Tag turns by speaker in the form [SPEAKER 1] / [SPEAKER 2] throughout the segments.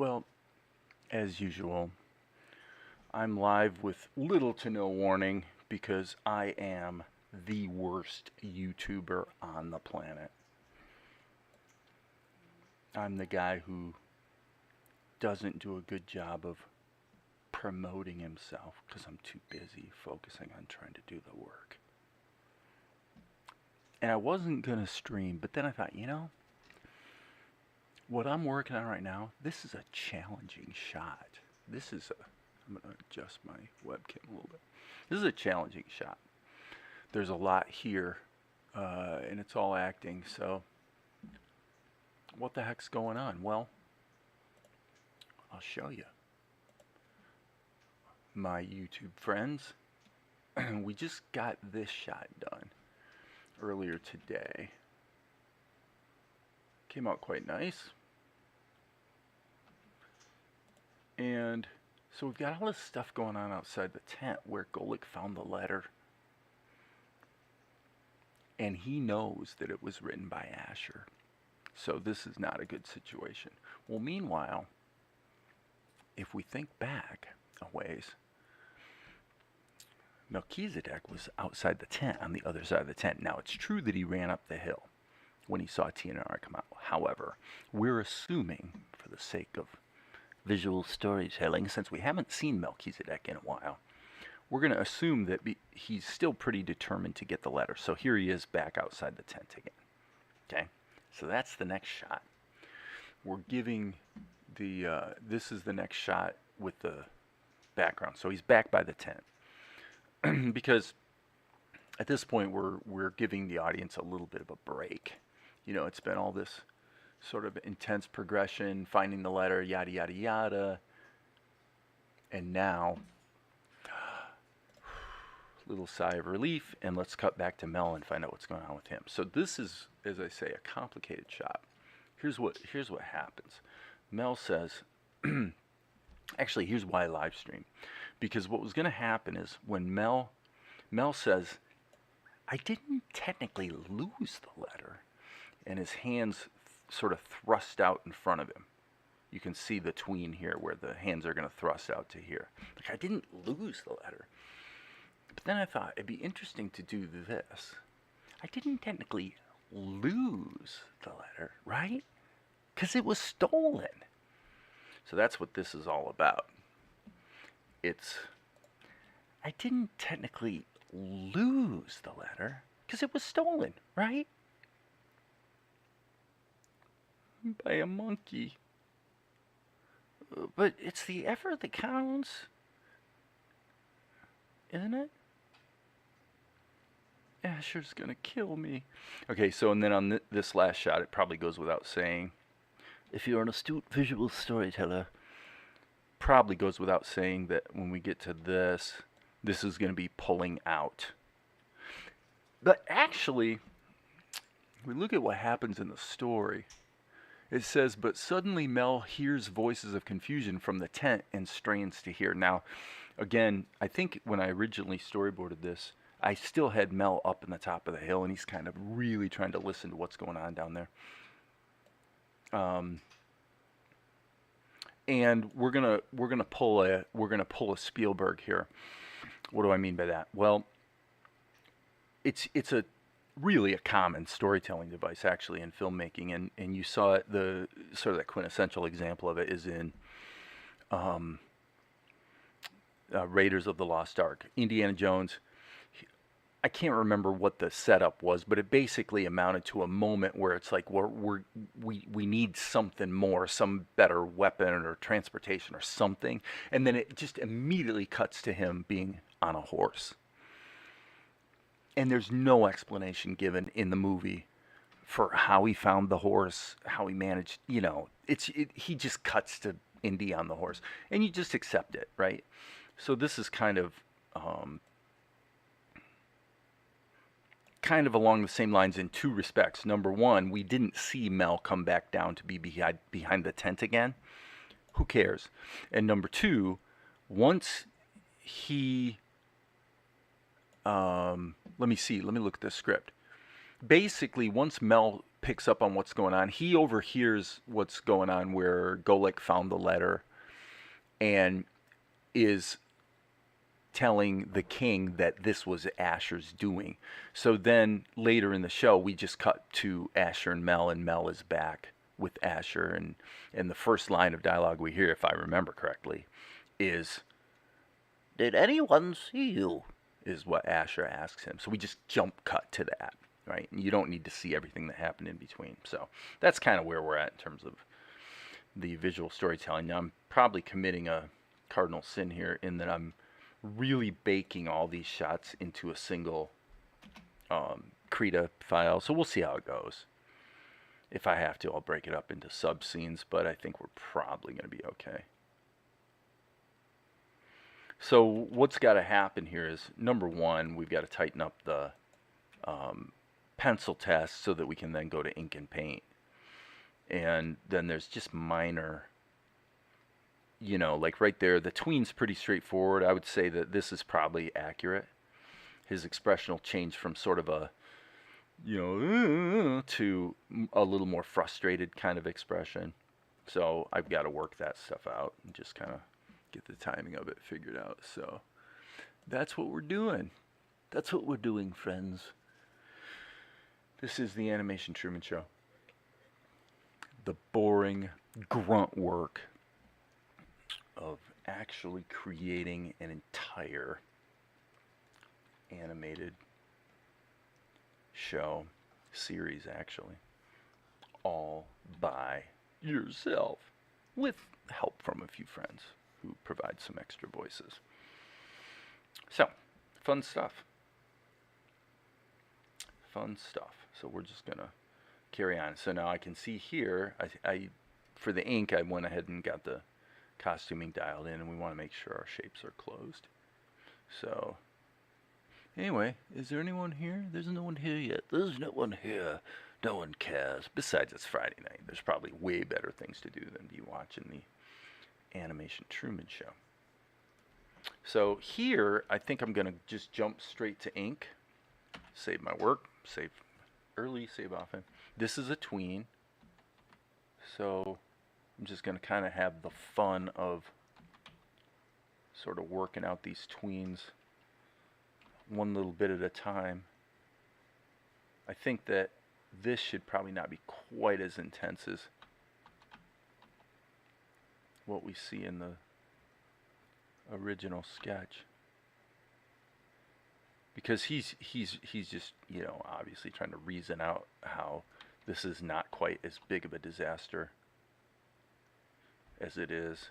[SPEAKER 1] Well, as usual, I'm live with little to no warning because I am the worst YouTuber on the planet. I'm the guy who doesn't do a good job of promoting himself because I'm too busy focusing on trying to do the work. And I wasn't going to stream, but then I thought, what I'm working on right now, this is a challenging shot. I'm going to adjust my webcam a little bit. This is a challenging shot. There's a lot here, and it's all acting, so what the heck's going on? Well, I'll show you. My YouTube friends, we just got this shot done earlier today. Came out quite nice. And so we've got all this stuff going on outside the tent where Golik found the letter. And he knows that it was written by Asher. So this is not a good situation. Well, meanwhile, if we think back a ways, Melchizedek was outside the tent, on the other side of the tent. Now, it's true that he ran up the hill when he saw Tianara come out. However, we're assuming, for the sake of visual storytelling, since we haven't seen Melchizedek in a while, we're going to assume that he's still pretty determined to get the letter. So here he is back outside the tent again. Okay, so that's the next shot. We're giving the, this is the next shot with the background. So he's back by the tent. Because at this point we're giving the audience a little bit of a break. It's been all this sort of intense progression, finding the letter, yada yada yada, and now little sigh of relief, and let's cut back to Mel and find out what's going on with him. So this is, as I say, a complicated shot. Here's what happens. Mel says, actually, here's why I live stream. Because what was going to happen is when Mel says, I didn't technically lose the letter, and his hands sort of thrust out in front of him. You can see the tween here where the hands are going to thrust out to here. Like, I didn't lose the letter. But then I thought it'd be interesting to do this. I didn't technically lose the letter, right? Because it was stolen. So that's what this is all about. I didn't technically lose the letter because it was stolen, right? By a monkey. But it's the effort that counts, isn't it? Asher's gonna kill me. Okay, so and then on this last shot, it probably goes without saying, if you're an astute visual storyteller, probably goes without saying that when we get to this is going to be pulling out. But actually, we look at what happens in the story. It says, but suddenly Mel hears voices of confusion from the tent and strains to hear. Now, again, I think when I originally storyboarded this, I still had Mel up in the top of the hill, and he's kind of really trying to listen to what's going on down there. And we're gonna pull a Spielberg here. What do I mean by that? Well, it's really a common storytelling device actually in filmmaking, and you saw it, the sort of the quintessential example of it is in Raiders of the Lost Ark. Indiana Jones. I can't remember what the setup was, but it basically amounted to a moment where it's like we need something more, some better weapon or transportation or something, and then it just immediately cuts to him being on a horse. And there's no explanation given in the movie for how he found the horse, how he managed, he just cuts to Indy on the horse, and you just accept it, right? So this is kind of along the same lines in two respects. Number one, we didn't see Mel come back down to be behind the tent again. Who cares? And number two, once he, let me look at the script. Basically, once Mel picks up on what's going on. He overhears what's going on where Golek found the letter and is telling the king that this was Asher's doing. So then later in the show, we just cut to Asher and Mel is back with Asher, and the first line of dialogue we hear, if I remember correctly, is, "Did anyone see you?" is what Asher asks him. So we just jump cut to that, right? And you don't need to see everything that happened in between. So that's kind of where we're at in terms of the visual storytelling. Now, I'm probably committing a cardinal sin here in that I'm really baking all these shots into a single Krita file. So we'll see how it goes. If I have to, I'll break it up into sub scenes, but I think we're probably going to be okay. So what's got to happen here is, number one, we've got to tighten up the pencil test so that we can then go to ink and paint. And then there's just minor, you know, like right there, the tween's pretty straightforward. I would say that this is probably accurate. His expression will change from sort of a, you know, to a little more frustrated kind of expression. So I've got to work that stuff out and just kind of get the timing of it figured out. So that's what we're doing. That's what we're doing, friends. This is the Animation Truman Show. The boring grunt work of actually creating an entire animated show, series actually, all by yourself, with help from a few friends who provide some extra voices. So, fun stuff. Fun stuff. So we're just gonna carry on. So now I can see here, I for the ink, I went ahead and got the costuming dialed in, and we want to make sure our shapes are closed. So anyway, is there anyone here? There's no one here yet. There's no one here. No one cares. Besides, it's Friday night. There's probably way better things to do than be watching the Animation Truman Show. So here, I think I'm going to just jump straight to ink. Save my work. Save early, save often. This is a tween. So I'm just going to kind of have the fun of sort of working out these tweens one little bit at a time. I think that this should probably not be quite as intense as what we see in the original sketch, because he's just, you know, obviously trying to reason out how this is not quite as big of a disaster as it is.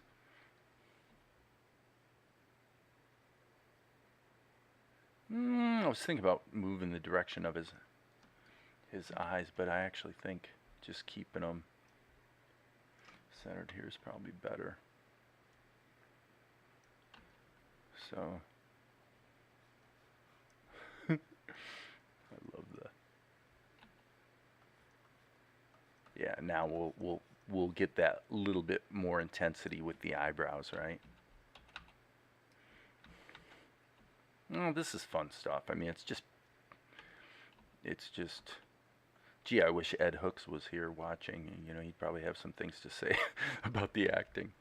[SPEAKER 1] I was thinking about moving the direction of his eyes, but I actually think just keeping them centered here is probably better. So I love the, yeah, now we'll get that little bit more intensity with the eyebrows, right? Oh, this is fun stuff. I mean, it's just, gee, I wish Ed Hooks was here watching. You know, he'd probably have some things to say about the acting.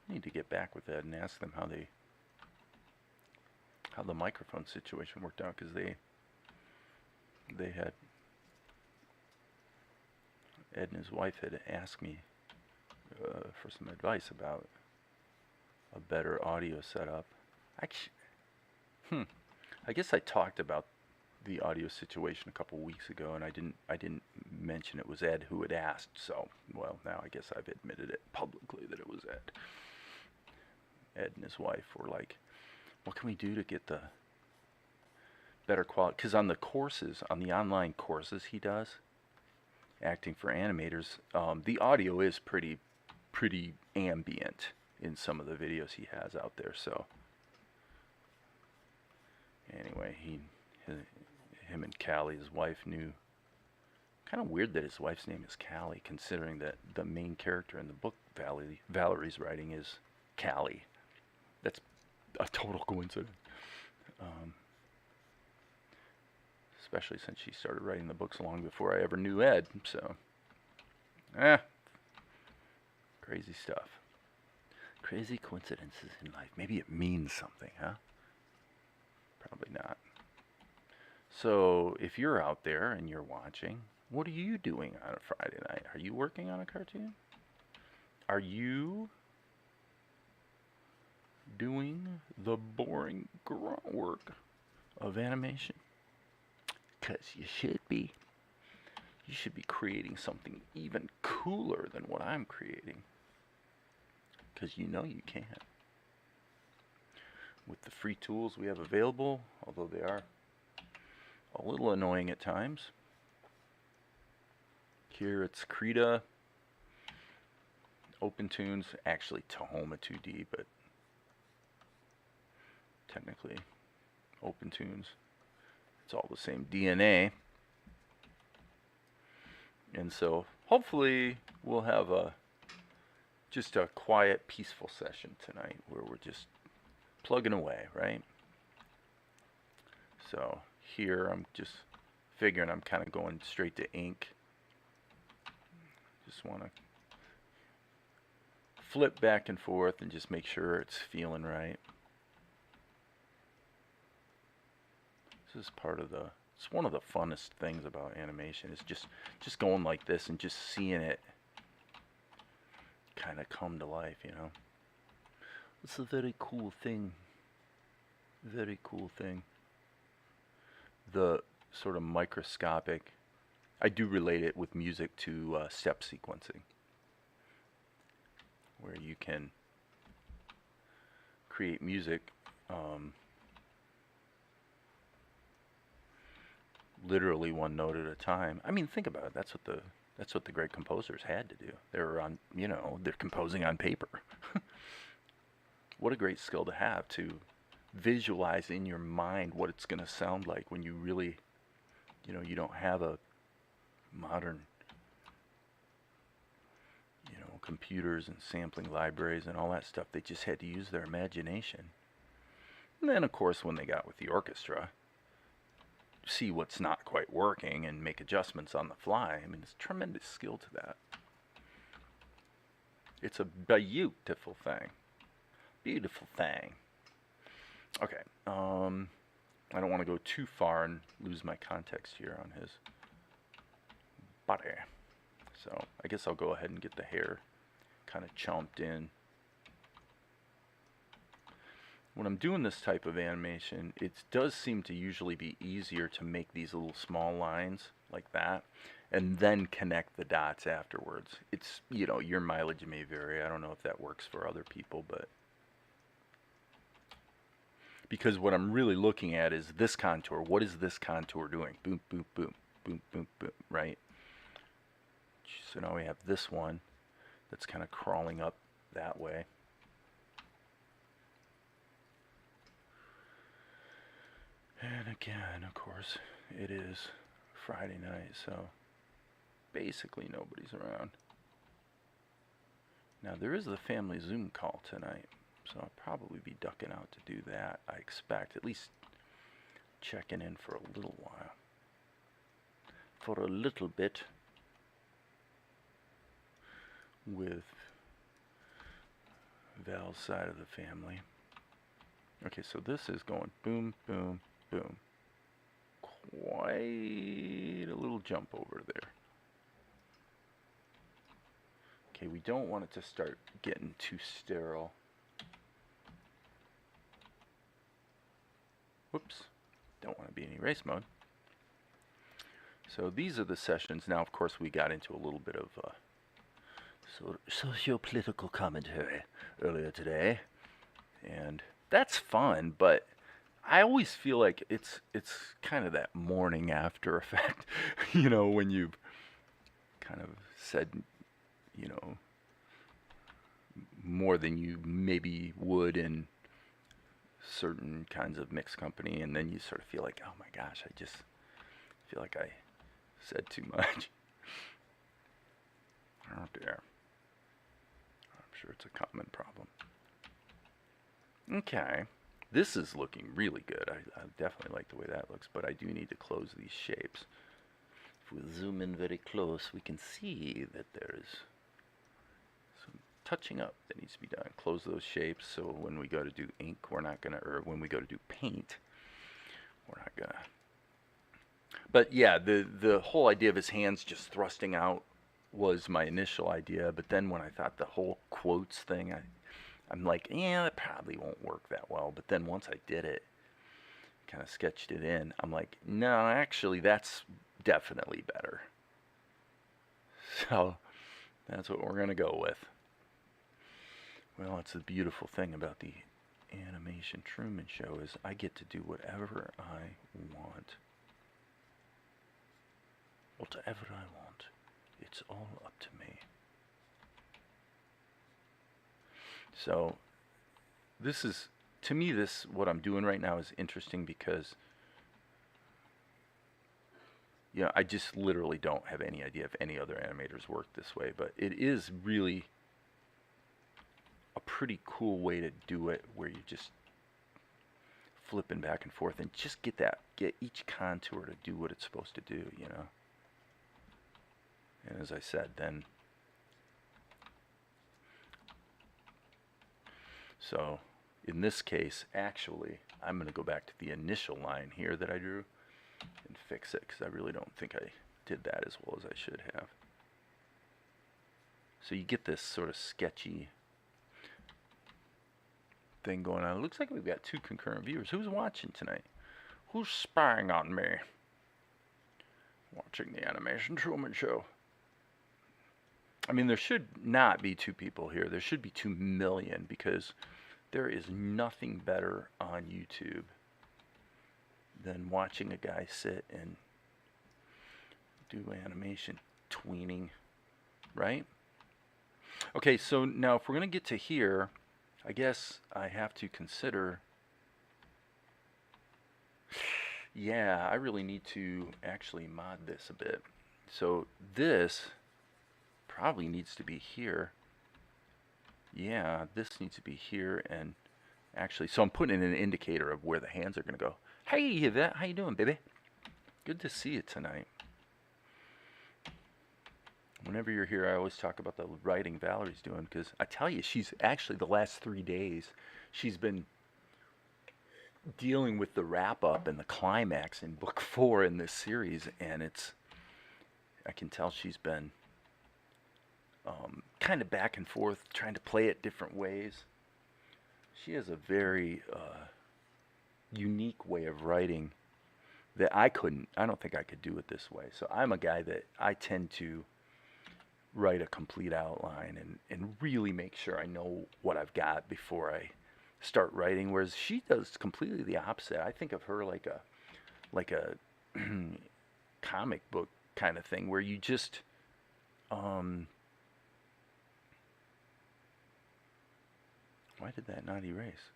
[SPEAKER 1] I need to get back with Ed and ask them how the microphone situation worked out, because they had, Ed and his wife had asked me for some advice about a better audio setup. Actually, I guess I talked about the audio situation a couple weeks ago, and I didn't mention it was Ed who had asked. So, well, now I guess I've admitted it publicly that it was Ed. Ed and his wife were like, "What can we do to get the better quality?" Because on the courses, on the online courses he does, acting for animators, the audio is pretty ambient in some of the videos he has out there. So anyway, him and Callie, his wife, knew. Kind of weird that his wife's name is Callie, considering that the main character in the book Valerie's writing is Callie. That's a total coincidence. especially since she started writing the books long before I ever knew Ed. So, crazy stuff. Crazy coincidences in life. Maybe it means something, huh? Probably not. So, if you're out there and you're watching, what are you doing on a Friday night? Are you working on a cartoon? Are you doing the boring grunt work of animation? Because you should be. You should be creating something even cooler than what I'm creating. Because you know you can. With the free tools we have available, although they are a little annoying at times. Here it's Krita, OpenTunes, actually Tahoma 2D, but technically OpenTunes. It's all the same DNA. And so hopefully we'll have just a quiet, peaceful session tonight where we're just plugging away, right? So here I'm just figuring I'm kind of going straight to ink. Just want to flip back and forth and just make sure it's feeling right. This is part of it's one of the funnest things about animation is just going like this and just seeing it kind of come to life, you know. It's a very cool thing. Very cool thing. The sort of microscopic, I do relate it with music to step sequencing, where you can create music literally one note at a time. I mean, think about it. That's what the great composers had to do. They're composing on paper. What a great skill to have, to visualize in your mind what it's going to sound like when you really, you don't have a modern, computers and sampling libraries and all that stuff. They just had to use their imagination. And then, of course, when they got with the orchestra, see what's not quite working and make adjustments on the fly. I mean, there's tremendous skill to that. It's a beautiful thing. Beautiful thing. Okay. I don't want to go too far and lose my context here on his body. So I guess I'll go ahead and get the hair kind of chomped in. When I'm doing this type of animation, it does seem to usually be easier to make these little small lines like that and then connect the dots afterwards. It's, your mileage may vary. I don't know if that works for other people, but because what I'm really looking at is this contour. What is this contour doing? Boom, boom, boom, boom, boom, boom, right? So now we have this one that's kind of crawling up that way. And again, of course, it is Friday night, so basically nobody's around. Now, there is the family Zoom call tonight, so I'll probably be ducking out to do that. I expect, at least checking in for a little while. For a little bit with Val's side of the family. Okay, so this is going boom, boom, boom. Quite a little jump over there. Okay, we don't want it to start getting too sterile. Whoops. Don't want to be in erase mode. So these are the sessions. Now, of course, we got into a little bit of socio-political commentary earlier today. And that's fun, but I always feel like it's kind of that morning after effect, when you've kind of said, more than you maybe would in certain kinds of mixed company, and then you sort of feel like, oh my gosh, I just feel like I said too much. Oh dear. I'm sure it's a common problem. Okay, This is looking really good. I definitely like the way that looks, but I do need to close these shapes. If we zoom in very close, we can see that there's some touching up that needs to be done. Close those shapes so when we go to do ink, we're not gonna, or when we go to do paint, we're not gonna. But yeah, the whole idea of his hands just thrusting out was my initial idea, but then when I thought the whole quotes thing, I'm like, yeah, that probably won't work that well. But then once I did it, kind of sketched it in, I'm like, no, actually, that's definitely better. So that's what we're going to go with. Well, it's the beautiful thing about the animation Truman Show is I get to do whatever I want. Whatever I want. It's all up to me. So this is, to me, this, what I'm doing right now is interesting because, you know, I just literally don't have any idea if any other animators work this way, but it is really a pretty cool way to do it where you just flipping back and forth and just get each contour to do what it's supposed to do, you know. And as I said, then so in this case, actually, I'm going to go back to the initial line here that I drew and fix it because I really don't think I did that as well as I should have. So you get this sort of sketchy thing going on. It looks like we've got 2 concurrent viewers. Who's watching tonight? Who's spying on me? Watching the Animation Truman Show. I mean, there should not be 2 people here. There should be 2 million because there is nothing better on YouTube than watching a guy sit and do animation tweening, right? Okay, so now if we're going to get to here, I guess I have to consider, yeah, I really need to actually mod this a bit. So this probably needs to be here. Yeah, this needs to be here, and actually, so I'm putting in an indicator of where the hands are going to go. Hey, Yvette, how you doing, baby? Good to see you tonight. Whenever you're here, I always talk about the writing Valerie's doing, because I tell you, she's actually, the last 3 days, she's been dealing with the wrap-up and the climax in book 4 in this series, and it's, I can tell she's been kind of back and forth, trying to play it different ways. She has a very unique way of writing that I don't think I could do it this way. So I'm a guy that I tend to write a complete outline and really make sure I know what I've got before I start writing, whereas she does completely the opposite. I think of her like a comic book kind of thing where you just why did that not erase?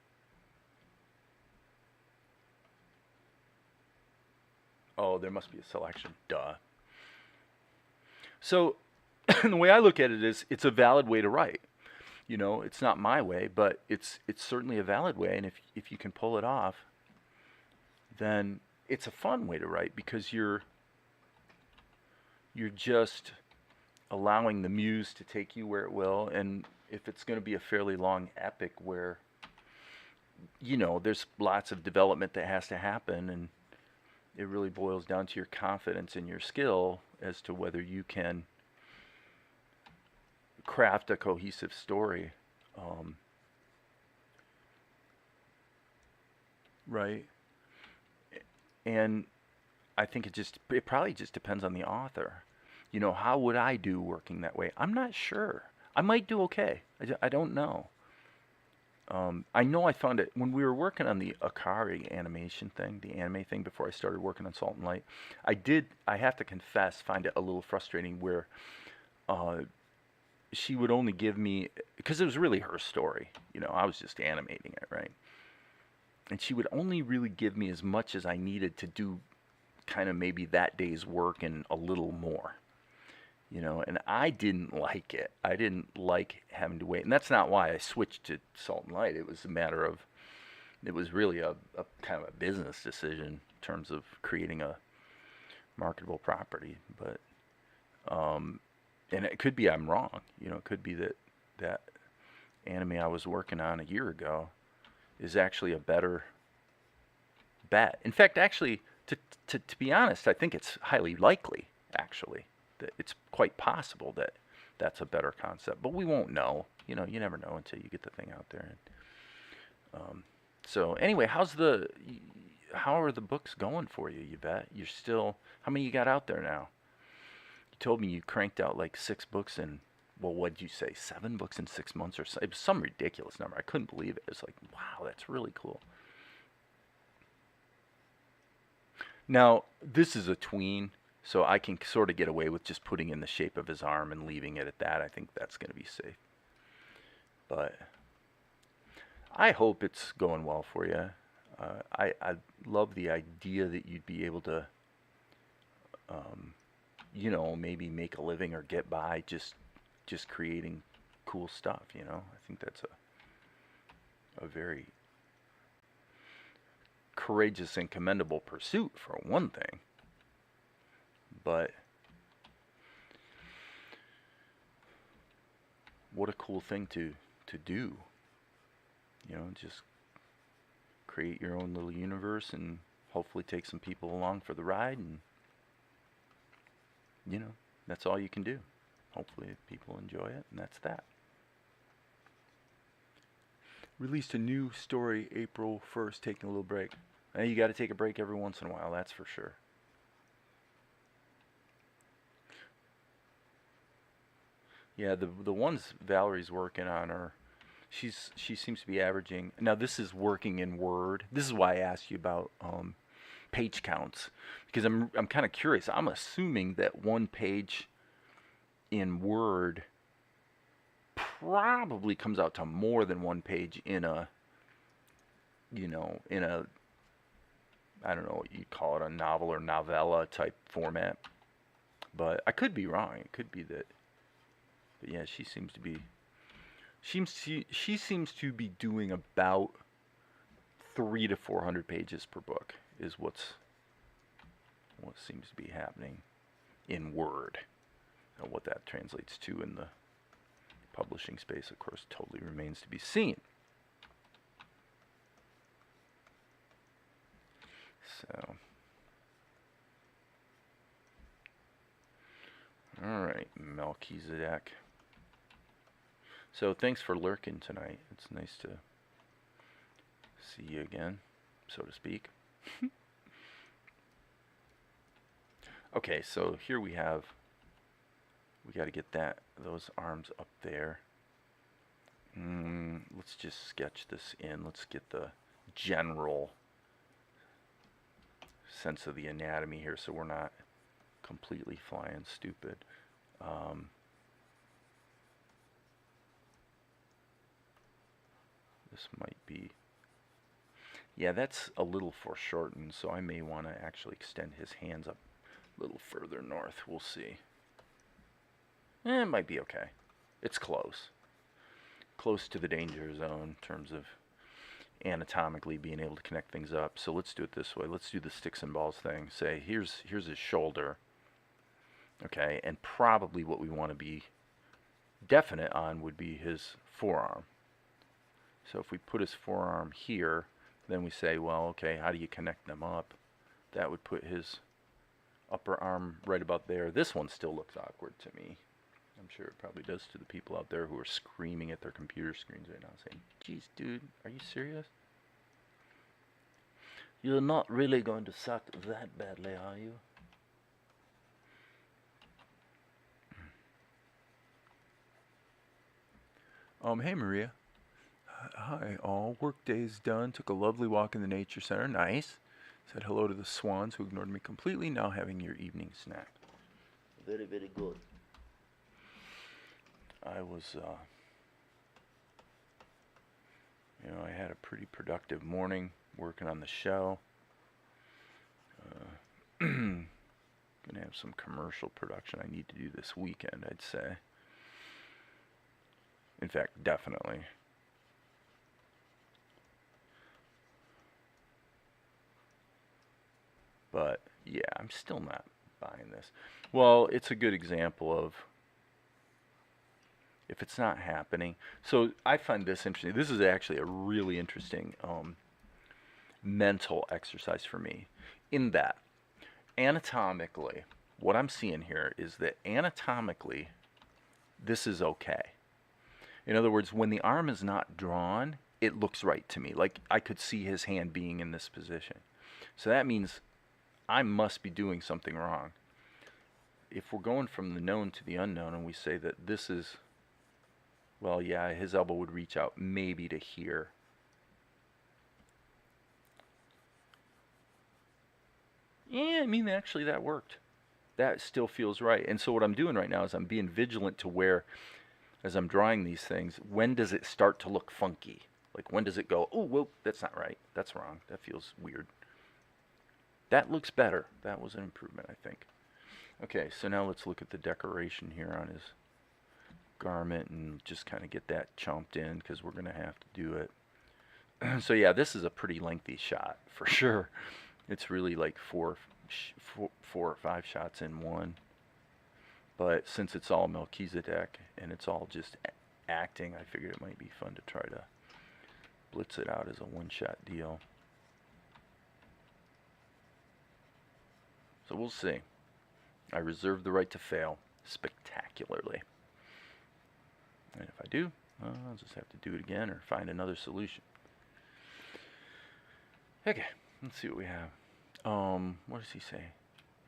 [SPEAKER 1] Oh, there must be a selection. Duh. So the way I look at it is it's a valid way to write. You know, it's not my way, but it's certainly a valid way, and if you can pull it off, then it's a fun way to write because you're just allowing the muse to take you where it will. And if it's going to be a fairly long epic where, you know, there's lots of development that has to happen, and it really boils down to your confidence and your skill as to whether you can craft a cohesive story. Right? And I think it probably just depends on the author. You know, how would I do working that way? I'm not sure. I might do okay. I don't know. I know I found it when we were working on the Akari animation thing, the anime thing, before I started working on Salt and Light. I have to confess, find it a little frustrating where she would only give me, because it was really her story. You know, I was just animating it, right? And she would only really give me as much as I needed to do kind of maybe that day's work and a little more. You know, and I didn't like it. I didn't like having to wait. And that's not why I switched to Salt and Light. It was a matter of It was really a kind of a business decision in terms of creating a marketable property. But and it could be I'm wrong. You know, it could be that that anime I was working on a year ago is actually a better bet. In fact, actually, to be honest, I think it's highly likely, actually, that it's quite possible that that's a better concept. But we won't know. You know, you never know until you get the thing out there. So anyway, how are the books going for you? You bet. You're still, how many you got out there now? You told me you cranked out like 6 books in, well, what'd you say, 7 books in 6 months or so? It was some ridiculous number. I couldn't believe it. It's like, wow, that's really cool. Now, this is a tween, so I can sort of get away with just putting in the shape of his arm and leaving it at that. I think that's going to be safe. But I hope it's going well for you. I love the idea that you'd be able to, you know, maybe make a living or get by just creating cool stuff. You know, I think that's a very courageous and commendable pursuit for one thing. But what a cool thing to do. You know, just create your own little universe and hopefully take some people along for the ride, and you know, that's all you can do. Hopefully people enjoy it, and that's that. Released a new story April 1st, taking a little break. You got to take a break every once in a while, that's for sure. Yeah, the ones Valerie's working on are, she seems to be averaging. Now this is working in Word. This is why I asked you about page counts, because I'm kind of curious. I'm assuming that one page in Word probably comes out to more than one page in a, you know, in a, I don't know what you call it, a novel or novella type format. But I could be wrong. It could be that. But yeah, she seems to be doing about 300 to 400 pages per book is what seems to be happening in Word. Now, what that translates to in the publishing space, of course, totally remains to be seen. So, all right, Melchizedek. So thanks for lurking tonight. It's nice to see you again, so to speak. Okay, so here we got to get those arms up there. Let's just sketch this in. Let's get the general sense of the anatomy here, so we're not completely flying stupid. This might be, yeah, that's a little foreshortened, so I may want to actually extend his hands up a little further north. We'll see. It might be okay. It's close to the danger zone in terms of anatomically being able to connect things up. So let's do it this way. Let's do the sticks and balls thing. Say here's his shoulder, okay, and probably what we want to be definite on would be his forearm. So if we put his forearm here, then we say, well, okay, how do you connect them up? That would put his upper arm right about there. This one still looks awkward to me. I'm sure it probably does to the people out there who are screaming at their computer screens right now saying, geez, dude, are you serious? You're not really going to suck that badly, are you? Hey Maria. Hi all. Work day's done. Took a lovely walk in the nature center. Nice. Said hello to the swans who ignored me completely. Now having your evening snack. Very, very good. I was, I had a pretty productive morning working on the show. Gonna have some commercial production I need to do this weekend, I'd say. In fact, definitely. But yeah, I'm still not buying this. Well, it's a good example of if it's not happening. So I find this interesting. This is actually a really interesting mental exercise for me, in that anatomically, what I'm seeing here is that anatomically, this is okay. In other words, when the arm is not drawn, it looks right to me. Like I could see his hand being in this position. So that means I must be doing something wrong. If we're going from the known to the unknown and we say that this is, well, yeah, his elbow would reach out maybe to here. Yeah, I mean, actually that worked. That still feels right. And so what I'm doing right now is I'm being vigilant to where, as I'm drawing these things, when does it start to look funky? Like when does it go, oh, whoa, that's not right. That's wrong. That feels weird. That looks better. That was an improvement, I think. Okay, so now let's look at the decoration here on his garment and just kind of get that chomped in because we're going to have to do it. So yeah, this is a pretty lengthy shot for sure. It's really like four or five shots in one. But since it's all Melchizedek and it's all just acting, I figured it might be fun to try to blitz it out as a one-shot deal. So we'll see. I reserve the right to fail spectacularly. And if I do, well, I'll just have to do it again or find another solution. Okay, let's see what we have. What does he say?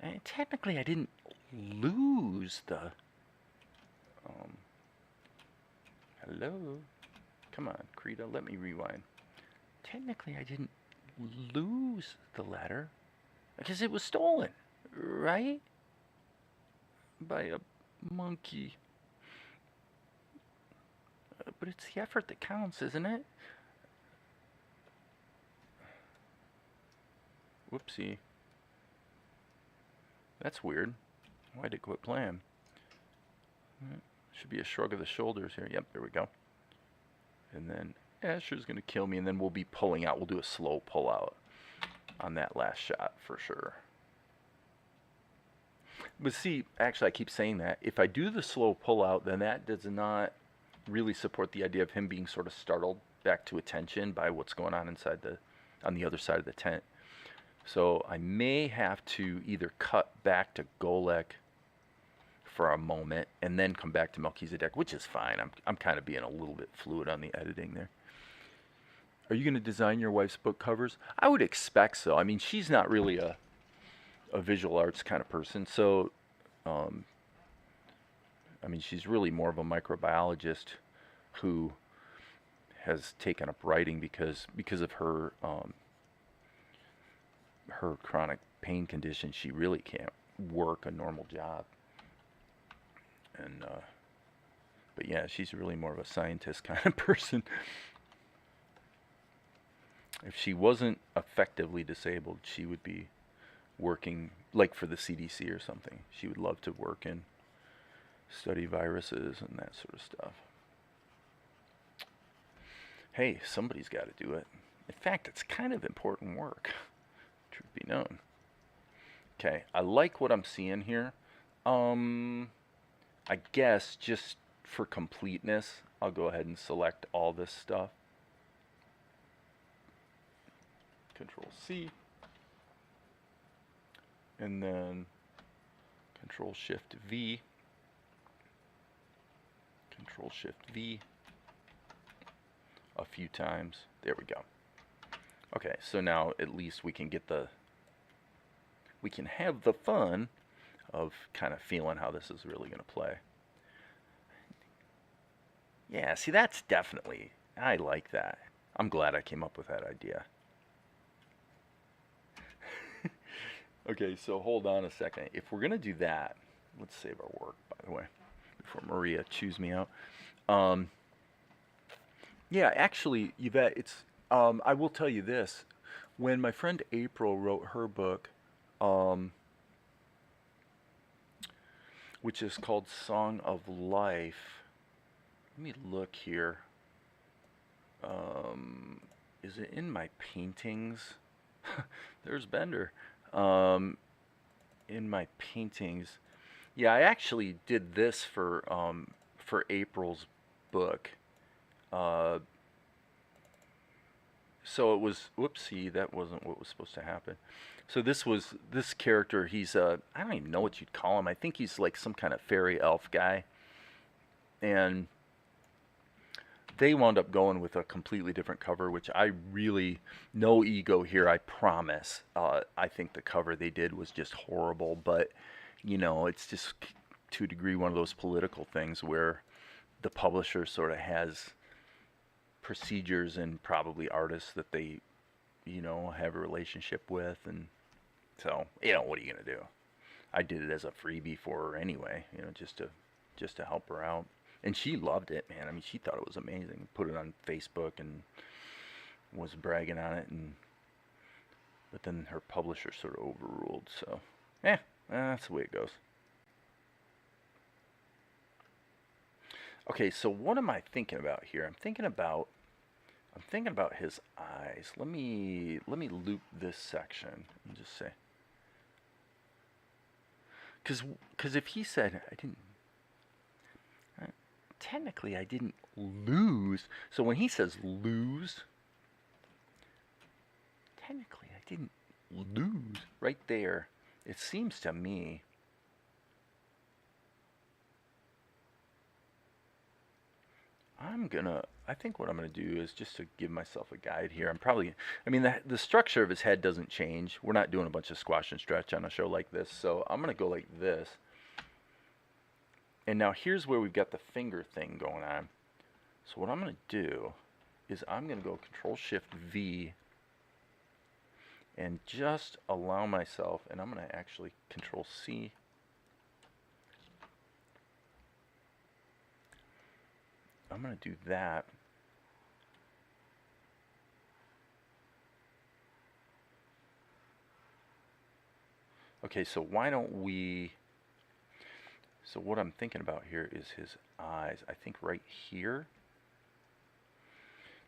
[SPEAKER 1] And technically, I didn't lose the... hello? Come on, Krita, let me rewind. Technically, I didn't lose the letter because it was stolen, right? By a monkey. But it's the effort that counts, isn't it? Whoopsie. That's weird. Why'd it quit playing? Should be a shrug of the shoulders here. Yep, there we go. And then Asher's going to kill me, and then we'll be pulling out. We'll do a slow pull out on that last shot for sure. But see, actually I keep saying that. If I do the slow pull out, then that does not really support the idea of him being sort of startled back to attention by what's going on on the other side of the tent. So I may have to either cut back to Golek for a moment and then come back to Melchizedek, which is fine. I'm kind of being a little bit fluid on the editing there. Are you going to design your wife's book covers? I would expect so. I mean, she's not really a visual arts kind of person, so I mean, she's really more of a microbiologist who has taken up writing because of her her chronic pain condition. She really can't work a normal job. And but yeah, she's really more of a scientist kind of person. If she wasn't effectively disabled, she would be working like for the CDC or something. She would love to work and study viruses and that sort of stuff. Hey, somebody's got to do it. In fact, it's kind of important work, truth be known. Okay, I like what I'm seeing here. I guess just for completeness, I'll go ahead and select all this stuff. Control C. And then Control Shift V. Control Shift V. A few times. There we go. Okay, so now at least we can have the fun of kind of feeling how this is really going to play. Yeah, see, that's definitely, I like that. I'm glad I came up with that idea. Okay, so hold on a second. If we're going to do that, let's save our work, by the way, before Maria chews me out. Yeah, actually, Yvette, it's, I will tell you this. When my friend April wrote her book, which is called Song of Life, let me look here. Is it in my paintings? There's Bender. In my paintings, yeah, I actually did this for April's book. Uh, so it was, whoopsie, that wasn't what was supposed to happen. So this character. He's I don't even know what you'd call him. I think he's like some kind of fairy elf guy, and they wound up going with a completely different cover, which I really, no ego here, I promise. I think the cover they did was just horrible, but it's just to a degree one of those political things where the publisher sort of has procedures and probably artists that they, have a relationship with, and so, what are you gonna do? I did it as a freebie for her anyway, just to help her out. And she loved it, man. I mean, she thought it was amazing. Put it on Facebook and was bragging on it, but then her publisher sort of overruled. So, that's the way it goes. Okay, so what am I thinking about here? I'm thinking about his eyes. Let me loop this section and just say, because if he said I didn't. Technically, I didn't lose. So when he says lose, technically, I didn't lose. Right there, it seems to me. I think what I'm gonna do is just to give myself a guide here. I mean, the structure of his head doesn't change. We're not doing a bunch of squash and stretch on a show like this. So I'm gonna go like this. And now here's where we've got the finger thing going on. So what I'm going to do is I'm going to go Control-Shift-V and just allow myself, and I'm going to actually Control-C. I'm going to do that. Okay, so why don't we... So what I'm thinking about here is his eyes. I think right here.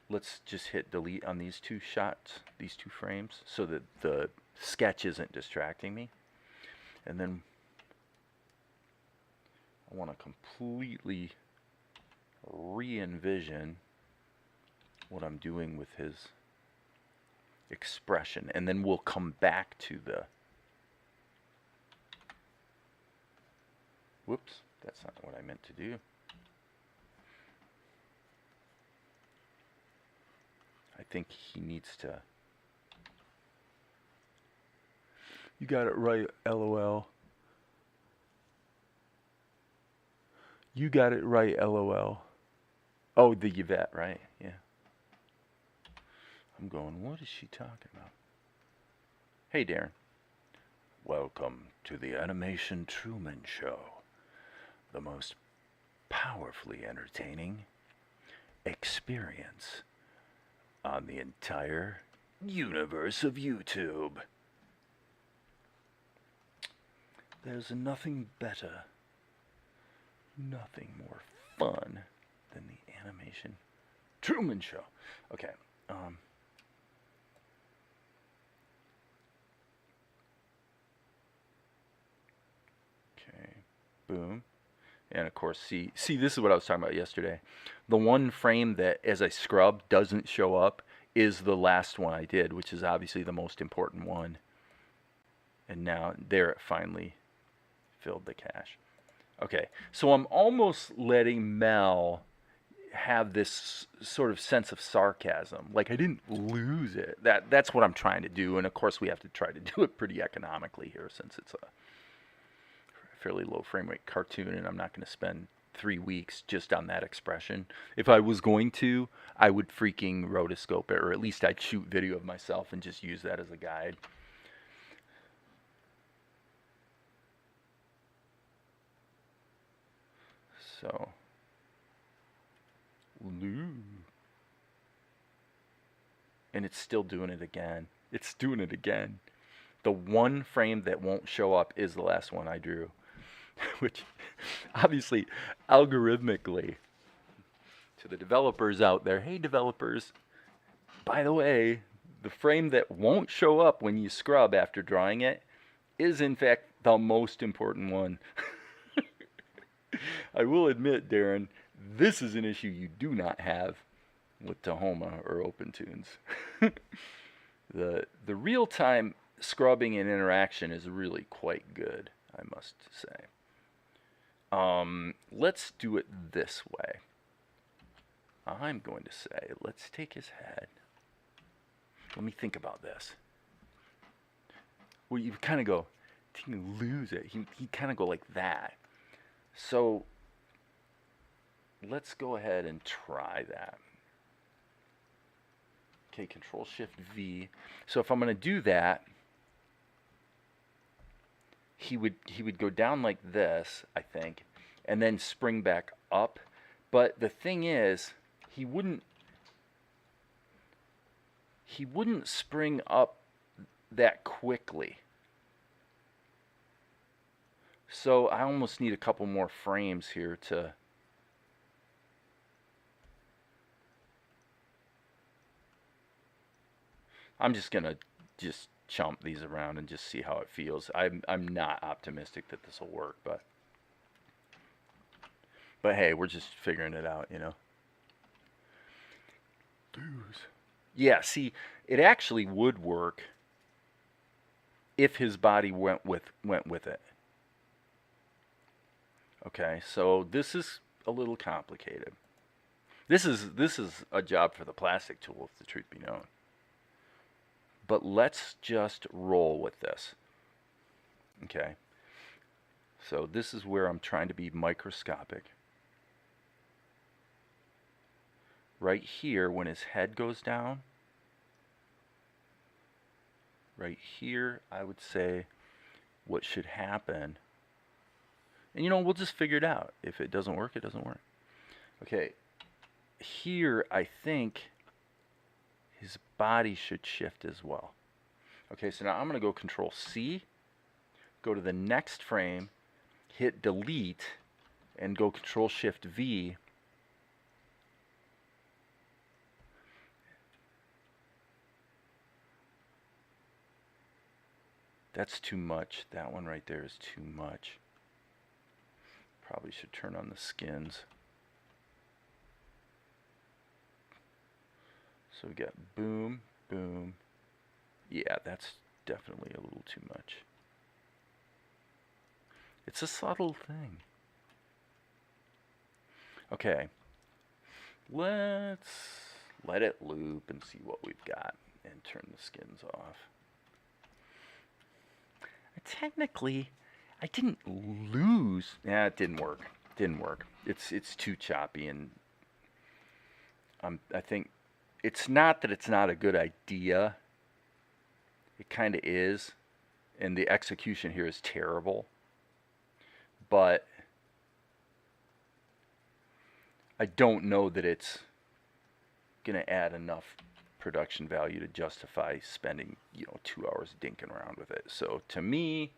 [SPEAKER 1] Let's just hit delete on these two shots, these two frames, so that the sketch isn't distracting me. And then I want to completely re-envision what I'm doing with his expression. And then we'll come back to the... Whoops, that's not what I meant to do. I think he needs to... You got it right, LOL. You got it right, LOL. Oh, the Yvette, right? Yeah. I'm going, what is she talking about? Hey, Darren. Welcome to the Animation Truman Show. The most powerfully entertaining experience on the entire universe of YouTube. There's nothing better, nothing more fun than the Animation Truman Show. Okay. Okay. Boom. And of course, see, this is what I was talking about yesterday. The one frame that, as I scrub, doesn't show up is the last one I did, which is obviously the most important one. And now, there it finally filled the cache. Okay, so I'm almost letting Mel have this sort of sense of sarcasm. Like, I didn't lose it. That's what I'm trying to do. And of course, we have to try to do it pretty economically here, since it's a fairly low frame rate cartoon, and I'm not going to spend 3 weeks just on that expression. If I was going to, I would freaking rotoscope it, or at least I'd shoot video of myself and just use that as a guide. So, and it's still doing it again. It's doing it again. The one frame that won't show up is the last one I drew. Which, obviously, algorithmically, to the developers out there, hey developers, by the way, the frame that won't show up when you scrub after drawing it is in fact the most important one. I will admit, Darren, this is an issue you do not have with Tahoma or OpenTunes. The real-time scrubbing and interaction is really quite good, I must say. Let's do it this way. I'm going to say, let's take his head. Let me think about this. Well, you kind of go, you can lose it. He kind of go like that. So let's go ahead and try that. Okay, Control Shift V. So if I'm going to do that, he would go down like this, I think, and then spring back up. But the thing is, he wouldn't spring up that quickly. So I almost need a couple more frames here to I'm just gonna chomp these around and just see how it feels. I'm not optimistic that this will work, but hey, we're just figuring it out, you know. Yeah, see, it actually would work if his body went with it. Okay, so this is a little complicated. This is a job for the plastic tool, if the truth be known. But let's just roll with this. Okay. So this is where I'm trying to be microscopic. Right here, when his head goes down, right here, I would say what should happen. And you know, we'll just figure it out. If it doesn't work, it doesn't work. Okay. Here, I think his body should shift as well. Okay, so now I'm going to go Control C, go to the next frame, hit Delete, and go Control Shift V. That's too much. That one right there is too much. Probably should turn on the skins. So we got boom, boom. Yeah, that's definitely a little too much. It's a subtle thing. Okay. Let's let it loop and see what we've got and turn the skins off. Technically, I didn't lose. Yeah, it didn't work. Didn't work. It's too choppy, and I think it's not that it's not a good idea. It kind of is, and the execution here is terrible. But I don't know that it's gonna add enough production value to justify spending 2 hours dinking around with it. So to me,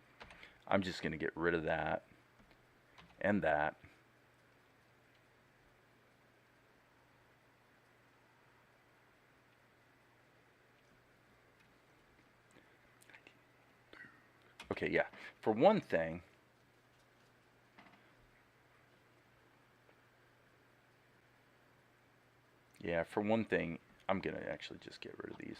[SPEAKER 1] I'm just gonna get rid of that and that. Okay, yeah. For one thing, I'm going to actually just get rid of these.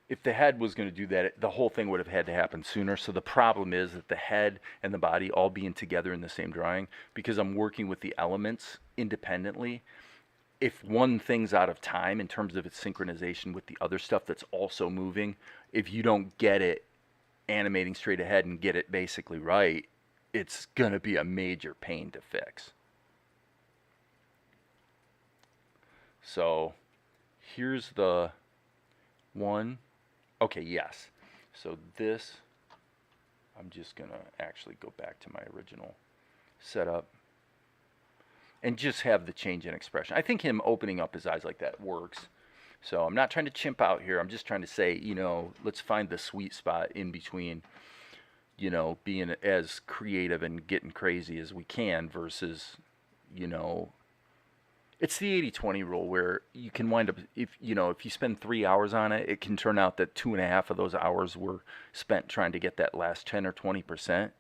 [SPEAKER 1] If the head was going to do that, the whole thing would have had to happen sooner. So the problem is that the head and the body all being together in the same drawing, because I'm working with the elements independently, if one thing's out of time in terms of its synchronization with the other stuff that's also moving, if you don't get it animating straight ahead and get it basically right, it's going to be a major pain to fix. So here's the one. Okay, yes. So this, I'm just going to actually go back to my original setup and just have the change in expression. I think him opening up his eyes like that works. So I'm not trying to chimp out here. I'm just trying to say, let's find the sweet spot in between, being as creative and getting crazy as we can versus, It's the 80-20 rule where you can wind up, if you spend 3 hours on it, it can turn out that 2.5 of those hours were spent trying to get that last 10 or 20%.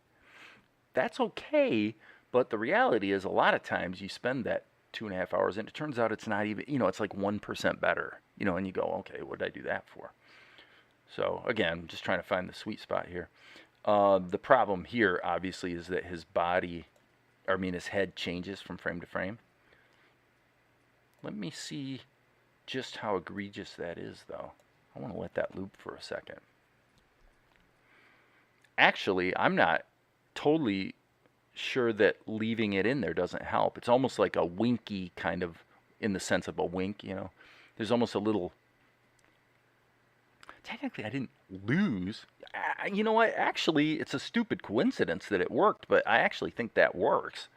[SPEAKER 1] That's okay, but the reality is a lot of times you spend that 2.5 hours and it turns out it's not even, it's like 1% better, and you go, okay, what did I do that for? So again, just trying to find the sweet spot here. The problem here, obviously, is that his head changes from frame to frame. Let me see just how egregious that is, though. I want to let that loop for a second. Actually, I'm not totally sure that leaving it in there doesn't help. It's almost like a winky kind of, in the sense of a wink, There's almost a little... Technically, I didn't lose. You know what? Actually, it's a stupid coincidence that it worked, but I actually think that works.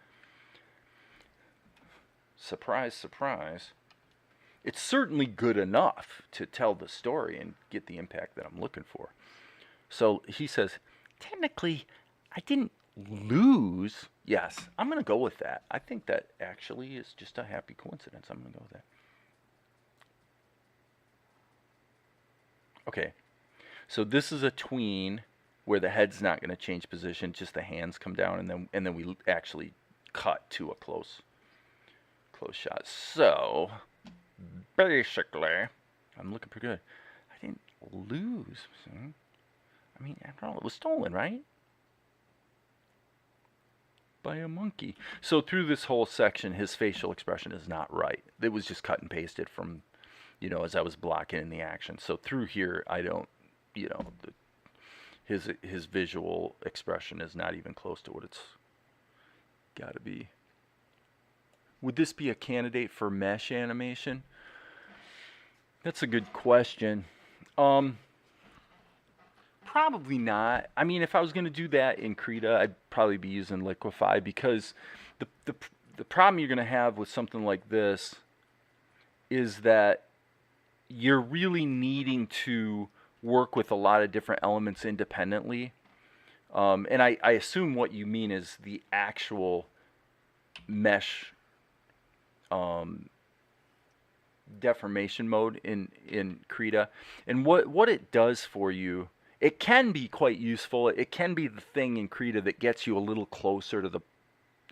[SPEAKER 1] Surprise, surprise. It's certainly good enough to tell the story and get the impact that I'm looking for. So he says, technically, I didn't lose. Yes, I'm going to go with that. I think that actually is just a happy coincidence. I'm going to go with that. Okay, so this is a tween where the head's not going to change position, just the hands come down, and then we actually cut to a close shot. So basically, I'm looking pretty good. I didn't lose. I mean, after all, it was stolen, right? By a monkey. So through this whole section, his facial expression is not right. It was just cut and pasted from, as I was blocking in the action. So through here, I don't, his visual expression is not even close to what it's got to be. Would this be a candidate for mesh animation? That's a good question. Probably not. I mean, if I was going to do that in Krita, I'd probably be using Liquify, because the problem you're going to have with something like this is that you're really needing to work with a lot of different elements independently. And I assume what you mean is the actual mesh deformation mode in Krita. And what it does for you, it can be quite useful. It can be the thing in Krita that gets you a little closer to the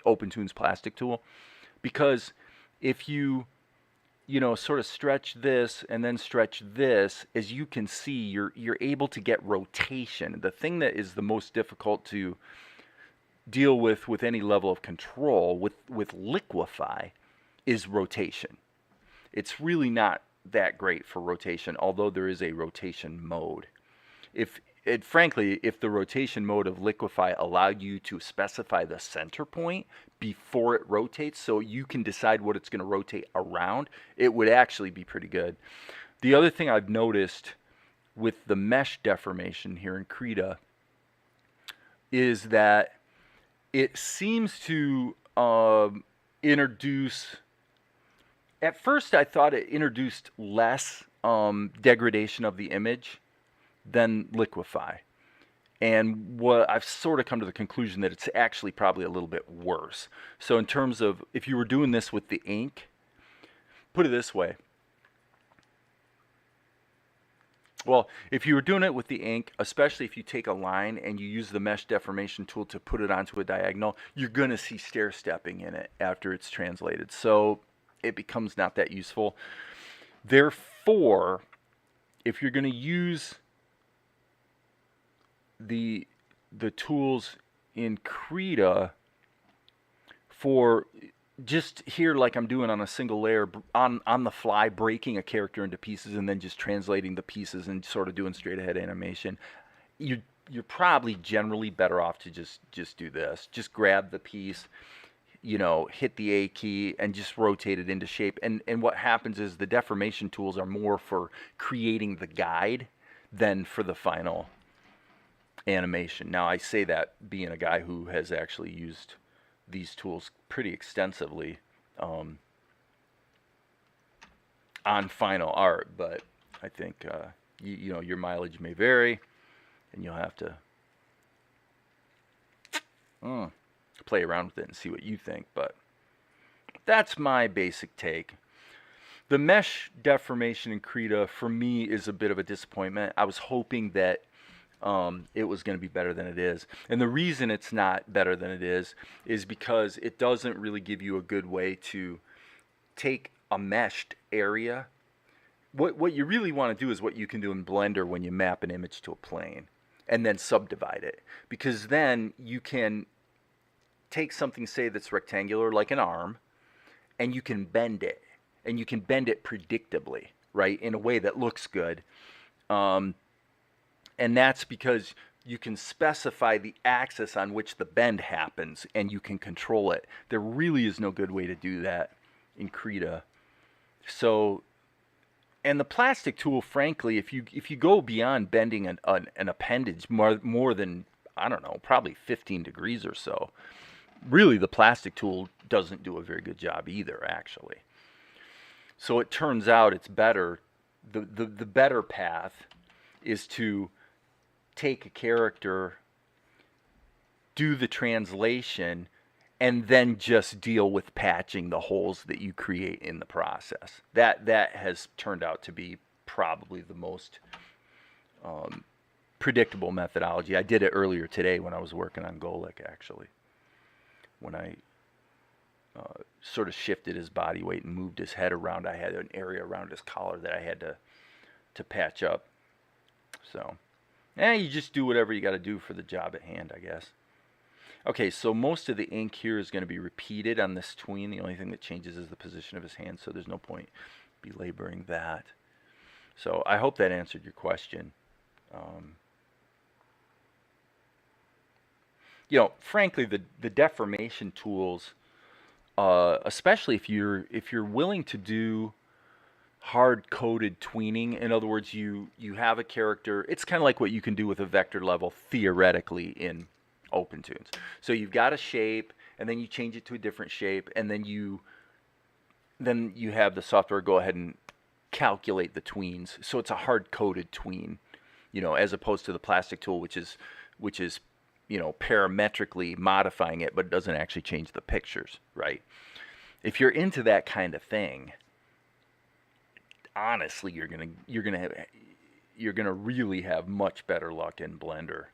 [SPEAKER 1] OpenToon's plastic tool, because if you sort of stretch this and then stretch this, as you can see, you're able to get rotation. The thing that is the most difficult to deal with any level of control with Liquify is rotation. It's really not that great for rotation, although there is a rotation mode. Frankly, if the rotation mode of Liquify allowed you to specify the center point before it rotates, so you can decide what it's going to rotate around, it would actually be pretty good. The other thing I've noticed with the mesh deformation here in Krita is that it seems to introduce... At first, I thought it introduced less degradation of the image than Liquify. And what I've sort of come to the conclusion that it's actually probably a little bit worse. So in terms of, if you were doing this with the ink, put it this way. Well, if you were doing it with the ink, especially if you take a line and you use the mesh deformation tool to put it onto a diagonal, you're going to see stair stepping in it after it's translated. So it becomes not that useful. Therefore, if you're going to use the tools in Krita for just here, like I'm doing on a single layer, on the fly, breaking a character into pieces and then just translating the pieces and sort of doing straight ahead animation, you're probably generally better off to just do this. Just grab the piece, hit the A key and just rotate it into shape. And what happens is the deformation tools are more for creating the guide than for the final animation. Now, I say that being a guy who has actually used these tools pretty extensively on final art, but I think your mileage may vary, and you'll have to play around with it and see what you think. But that's my basic take. The mesh deformation in Krita, for me, is a bit of a disappointment. I was hoping that it was going to be better than it is. And the reason it's not better than it is because it doesn't really give you a good way to take a meshed area. What you really want to do is what you can do in Blender when you map an image to a plane and then subdivide it. Because then you can take something, say, that's rectangular, like an arm, and you can bend it. And you can bend it predictably, right, in a way that looks good. And that's because you can specify the axis on which the bend happens, and you can control it. There really is no good way to do that in Krita. So, and the plastic tool, frankly, if you go beyond bending an appendage more than, I don't know, probably 15 degrees or so, really the plastic tool doesn't do a very good job either, actually. So it turns out it's better, the better path is to take a character, do the translation, and then just deal with patching the holes that you create in the process. That has turned out to be probably the most predictable methodology. I did it earlier today when I was working on Golik, actually. When I sort of shifted his body weight and moved his head around, I had an area around his collar that I had to patch up. So, you just do whatever you got to do for the job at hand, I guess. Okay, so most of the ink here is going to be repeated on this tween. The only thing that changes is the position of his hand, so there's no point belaboring that. So I hope that answered your question. Frankly, the deformation tools, especially if you're willing to do hard-coded tweening. In other words, you have a character. It's kind of like what you can do with a vector level theoretically in OpenTunes. So you've got a shape, and then you change it to a different shape, and then you have the software go ahead and calculate the tweens. So it's a hard-coded tween, as opposed to the plastic tool, which is parametrically modifying it, but it doesn't actually change the pictures, right? If you're into that kind of thing, honestly, you're gonna really have much better luck in Blender.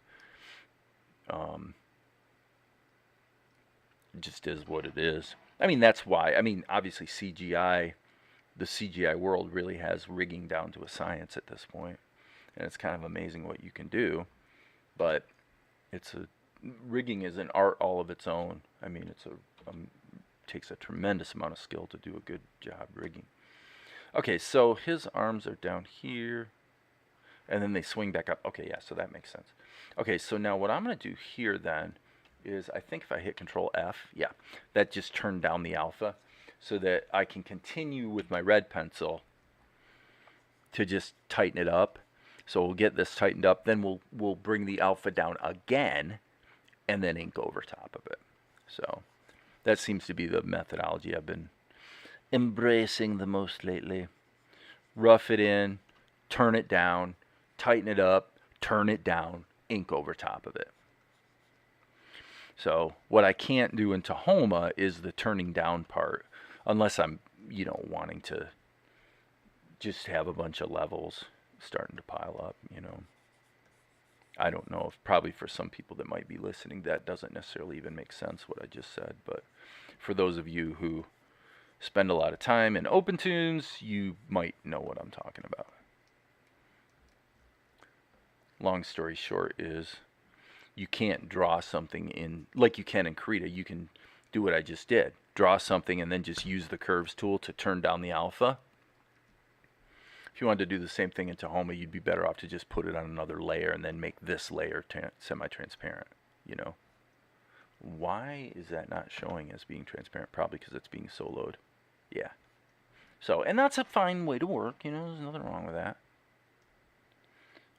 [SPEAKER 1] It just is what it is. I mean, that's why. I mean, obviously, the CGI world really has rigging down to a science at this point, and it's kind of amazing what you can do. But rigging is an art all of its own. I mean, takes a tremendous amount of skill to do a good job rigging. Okay, so his arms are down here, and then they swing back up. Okay, yeah, so that makes sense. Okay, so now what I'm going to do here then is, I think if I hit Control F, yeah, that just turned down the alpha so that I can continue with my red pencil to just tighten it up. So we'll get this tightened up, then we'll bring the alpha down again, and then ink over top of it. So that seems to be the methodology I've been embracing the most lately. Rough it in, turn it down, tighten it up, turn it down, ink over top of it. So what I can't do in Tahoma is the turning down part, unless I'm, wanting to just have a bunch of levels starting to pile up, I don't know if probably for some people that might be listening, that doesn't necessarily even make sense what I just said, but for those of you who spend a lot of time in OpenTunes, you might know what I'm talking about. Long story short is, you can't draw something in, like you can in Krita. You can do what I just did. Draw something and then just use the curves tool to turn down the alpha. If you wanted to do the same thing in Tahoma, you'd be better off to just put it on another layer and then make this layer semi-transparent, Why is that not showing as being transparent? Probably because it's being soloed. Yeah. So, and that's a fine way to work, there's nothing wrong with that.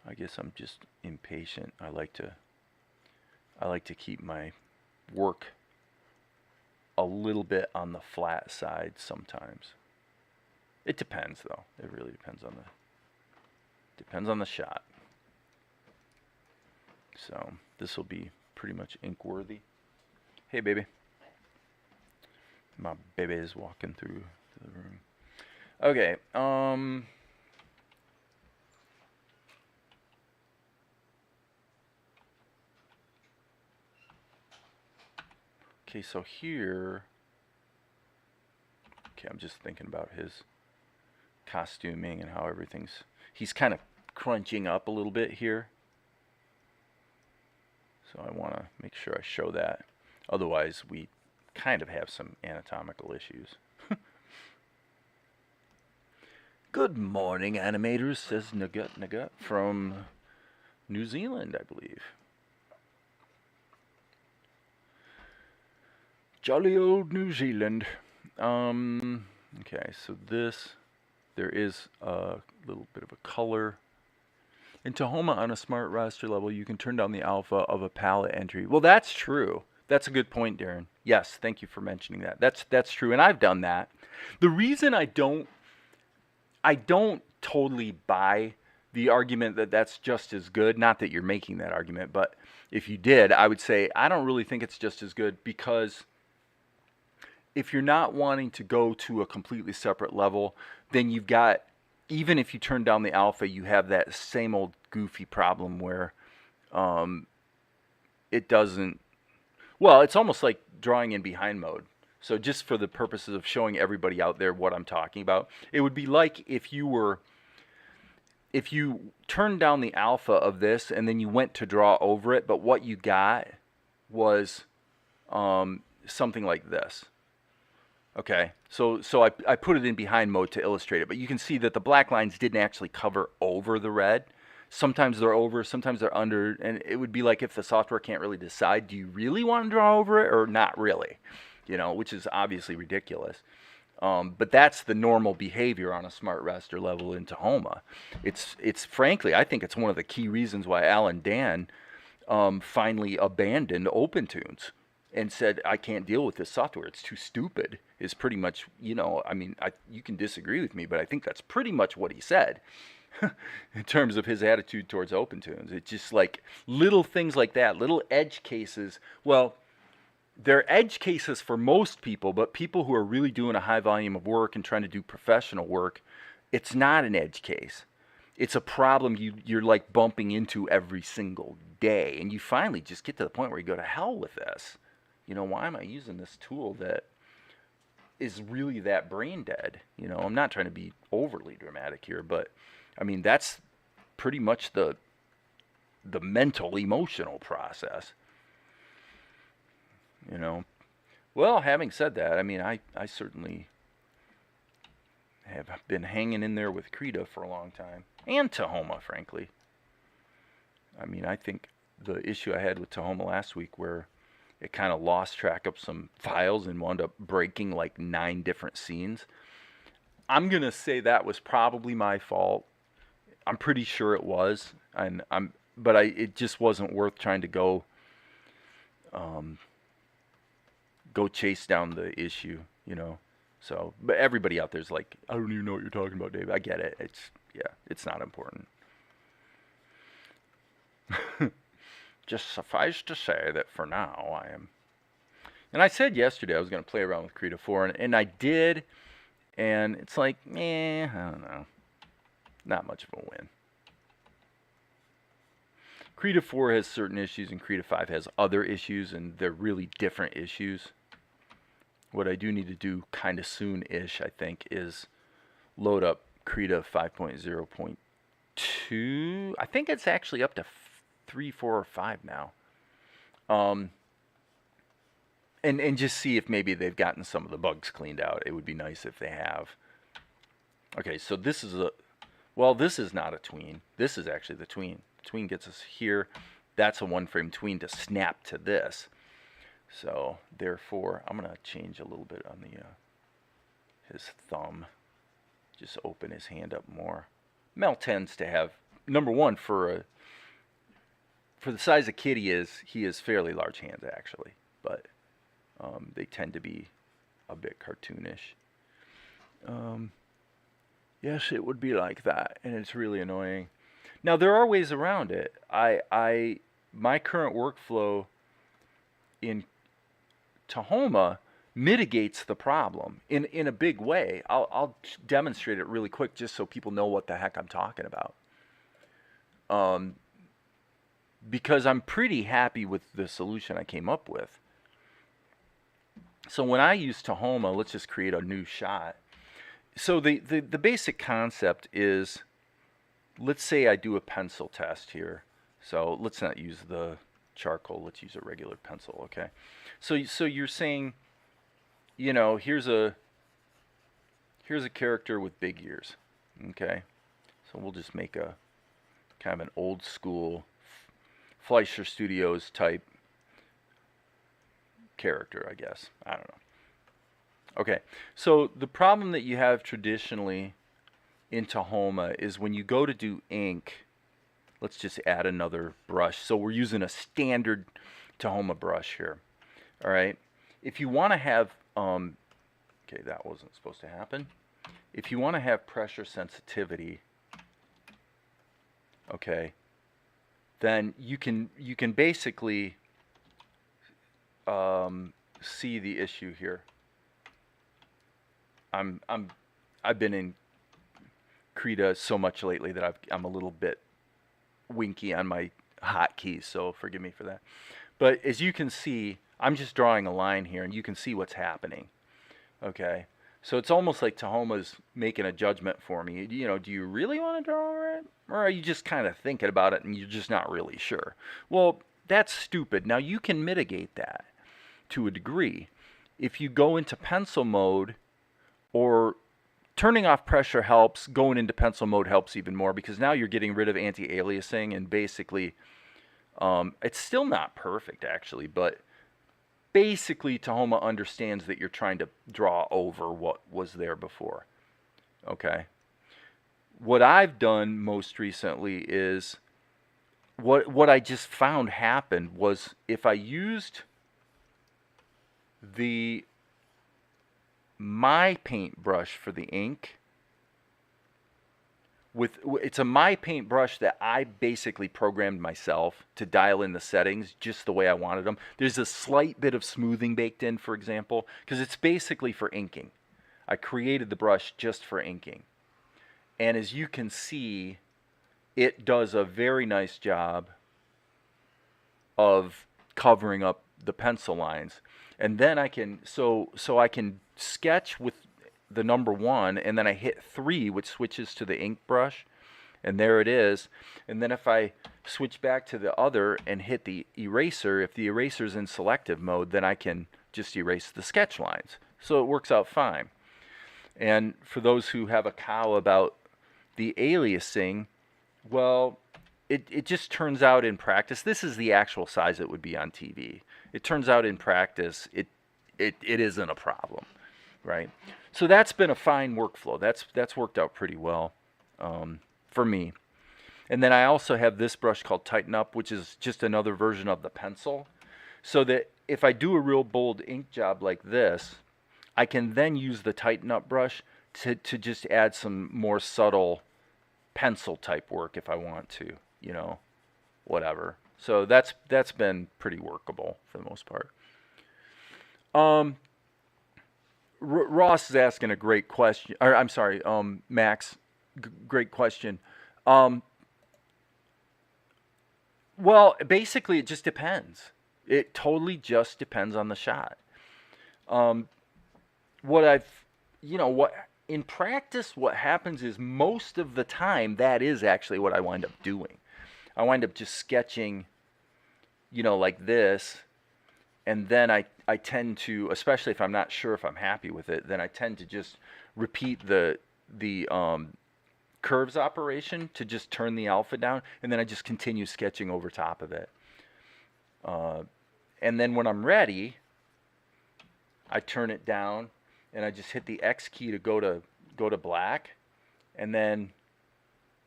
[SPEAKER 1] I guess I'm just impatient. I like to keep my work a little bit on the flat side sometimes. It depends, though. It really depends on the shot. So this will be pretty much ink worthy. Hey, baby. My baby is walking through the room. Okay. Okay, so here. Okay, I'm just thinking about his costuming and how everything's. He's kind of crunching up a little bit here. So I want to make sure I show that. Otherwise, we kind of have some anatomical issues. Good morning, animators, says Nugget from New Zealand, I believe. Jolly old New Zealand. Okay, so there is a little bit of a color. In Tahoma, on a smart raster level, you can turn down the alpha of a palette entry. Well, that's true. That's a good point, Darren. Yes, thank you for mentioning that. That's true, and I've done that. The reason I don't totally buy the argument that that's just as good, not that you're making that argument, but if you did, I would say I don't really think it's just as good, because if you're not wanting to go to a completely separate level, then you've got, even if you turn down the alpha, you have that same old goofy problem where it doesn't, well, it's almost like drawing in behind mode. So just for the purposes of showing everybody out there what I'm talking about, it would be like if you turned down the alpha of this and then you went to draw over it, but what you got was something like this. Okay, so I put it in behind mode to illustrate it, but you can see that the black lines didn't actually cover over the red. Sometimes they're over, sometimes they're under, and it would be like if the software can't really decide, do you really want to draw over it or not really? You know, which is obviously ridiculous. But that's the normal behavior on a smart raster level in Tahoma. It's frankly, I think it's one of the key reasons why Alan Dan finally abandoned OpenTunes and said, I can't deal with this software. It's too stupid, is pretty much, you know, I mean, you can disagree with me, but I think that's pretty much what he said in terms of his attitude towards OpenTunes. It's just like little things like that, little edge cases. Well, they're edge cases for most people, but people who are really doing a high volume of work and trying to do professional work, it's not an edge case. It's a problem you're like bumping into every single day. And you finally just get to the point where you go, to hell with this. You know, why am I using this tool that is really that brain dead? You know, I'm not trying to be overly dramatic here, but I mean, that's pretty much the mental, emotional process. You know, well, having said that, I mean, I certainly have been hanging in there with Krita for a long time, and Tahoma, frankly. I mean, I think the issue I had with Tahoma last week, where it kind of lost track of some files and wound up breaking like 9 different scenes, I'm gonna say that was probably my fault. I'm pretty sure it was, and it just wasn't worth trying to go chase down the issue, you know. So, but everybody out there's like, I don't even know what you're talking about, Dave. I get it. It's not important. Just suffice to say that for now I am. And I said yesterday I was going to play around with Krita 4, and I did, and it's like, I don't know. Not much of a win. Krita 4 has certain issues, and Krita 5 has other issues, and they're really different issues. What I do need to do kind of soon-ish, I think, is load up Krita 5.0.2. I think it's actually up to 3, 4, or 5 now. And just see if maybe they've gotten some of the bugs cleaned out. It would be nice if they have. Okay, so this is this is not a tween. This is actually the tween. The tween gets us here. That's a one-frame tween to snap to this. So therefore, I'm gonna change a little bit on the his thumb. Just open his hand up more. Mel tends to have, number one, for the size of kid he has fairly large hands actually, but they tend to be a bit cartoonish. Yes, it would be like that, and it's really annoying. Now there are ways around it. My current workflow in Tahoma mitigates the problem in a big way. I'll demonstrate it really quick just so people know what the heck I'm talking about. Because I'm pretty happy with the solution I came up with. So when I use Tahoma, let's just create a new shot. So the basic concept is, let's say I do a pencil test here. So let's not use the charcoal, let's use a regular pencil, okay? So you're saying, you know, here's a character with big ears, okay? So we'll just make a kind of an old school Fleischer Studios type character, I guess. I don't know. Okay, so the problem that you have traditionally in Tahoma is when you go to do ink, let's just add another brush. So we're using a standard Tahoma brush here. All right, if you want to have, okay, that wasn't supposed to happen. If you want to have pressure sensitivity, okay, then you can basically see the issue here. I've been in Krita so much lately that I'm a little bit winky on my hotkeys, so forgive me for that. But as you can see, I'm just drawing a line here, and you can see what's happening. Okay, so it's almost like Tahoma's making a judgment for me. You know, do you really want to draw it, or are you just kind of thinking about it and you're just not really sure? Well, that's stupid. Now you can mitigate that to a degree. If you go into pencil mode, or turning off pressure helps, going into pencil mode helps even more, because now you're getting rid of anti-aliasing, and basically, it's still not perfect actually, but basically Tahoma understands that you're trying to draw over what was there before. Okay. What I've done most recently is, what I just found happened was, if I used the My Paint brush for the ink, it's a My Paint brush that I basically programmed myself to dial in the settings just the way I wanted them. There's a slight bit of smoothing baked in, for example, because it's basically for inking. I created the brush just for inking. And as you can see, it does a very nice job of covering up the pencil lines. And then I can, so I can sketch with the number 1, and then I hit 3, which switches to the ink brush, and there it is. And then if I switch back to the other and hit the eraser, if the eraser's in selective mode, then I can just erase the sketch lines. So it works out fine. And for those who have a cow about the aliasing, well, it just turns out in practice, this is the actual size it would be on TV. It turns out in practice, it isn't a problem, right? So that's been a fine workflow. That's worked out pretty well for me. And then I also have this brush called Tighten Up, which is just another version of the pencil. So that if I do a real bold ink job like this, I can then use the Tighten Up brush to just add some more subtle pencil type work if I want to, you know, whatever. So that's been pretty workable for the most part. Ross is asking a great question. Or I'm sorry, Max, great question. Well, basically, it just depends. It totally just depends on the shot. In practice, what happens is, most of the time, that is actually what I wind up doing. I wind up just sketching, you know, like this, and then I tend to, especially if I'm not sure if I'm happy with it, then I tend to just repeat the curves operation to just turn the alpha down, and then I just continue sketching over top of it. And then when I'm ready, I turn it down, and I just hit the X key to go to black, and then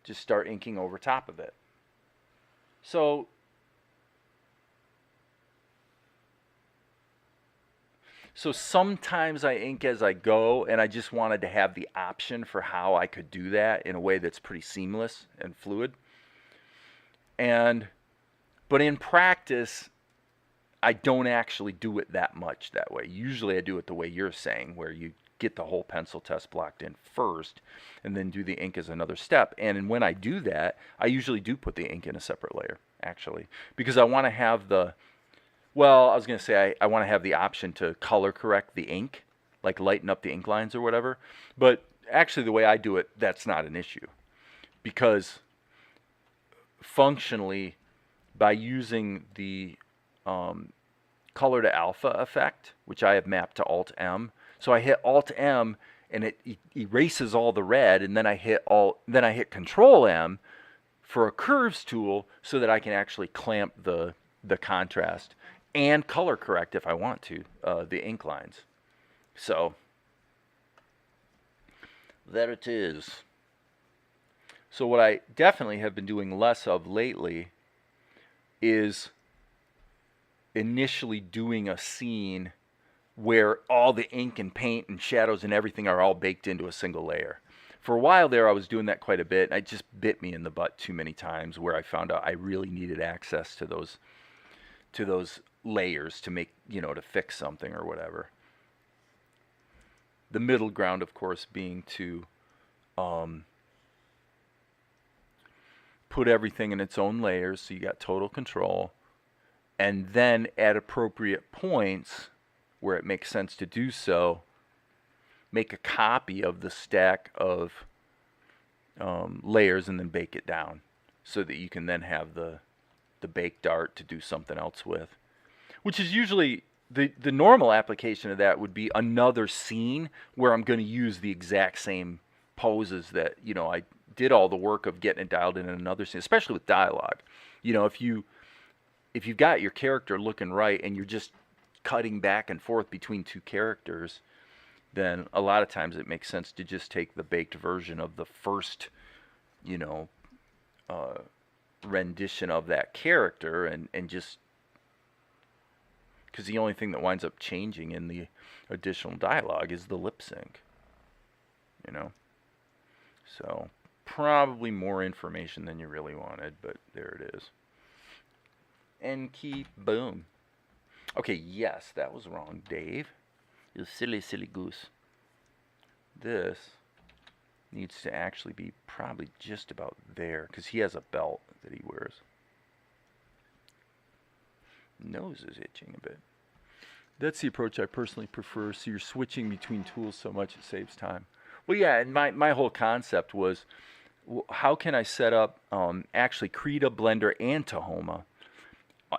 [SPEAKER 1] just start inking over top of it. So sometimes I ink as I go, and I just wanted to have the option for how I could do that in a way that's pretty seamless and fluid. But in practice, I don't actually do it that much that way. Usually I do it the way you're saying, where you get the whole pencil test blocked in first and then do the ink as another step. And when I do that, I usually do put the ink in a separate layer, actually, because I want to have the, well, I was going to say I want to have the option to color correct the ink, like lighten up the ink lines or whatever. But actually the way I do it, that's not an issue, because functionally, by using the color to alpha effect, which I have mapped to Alt M. So I hit Alt M and it erases all the red, and then I hit Control M for a curves tool so that I can actually clamp the contrast and color correct if I want to the ink lines. So there it is. So what I definitely have been doing less of lately is initially doing a scene where all the ink and paint and shadows and everything are all baked into a single layer. For a while there, I was doing that quite a bit, and it just bit me in the butt too many times, where I found out I really needed access to those layers to make, to fix something or whatever. The middle ground, of course, being to put everything in its own layers, so you got total control, and then at appropriate points where it makes sense to do so, make a copy of the stack of layers and then bake it down, so that you can then have the baked art to do something else with, which is usually the normal application of that would be another scene where I'm going to use the exact same poses that I did all the work of getting it dialed in another scene, especially with dialogue. If you've got your character looking right and you're just cutting back and forth between two characters, then a lot of times it makes sense to just take the baked version of the first, rendition of that character and just, because the only thing that winds up changing in the additional dialogue is the lip sync, So probably more information than you really wanted, but there it is. And key, boom. Okay, yes, that was wrong, Dave. You silly, silly goose. This needs to actually be probably just about there, because he has a belt that he wears. Nose is itching a bit. That's the approach I personally prefer, so you're switching between tools so much it saves time. Well, yeah, and my whole concept was, how can I set up actually Krita, Blender, and Tahoma,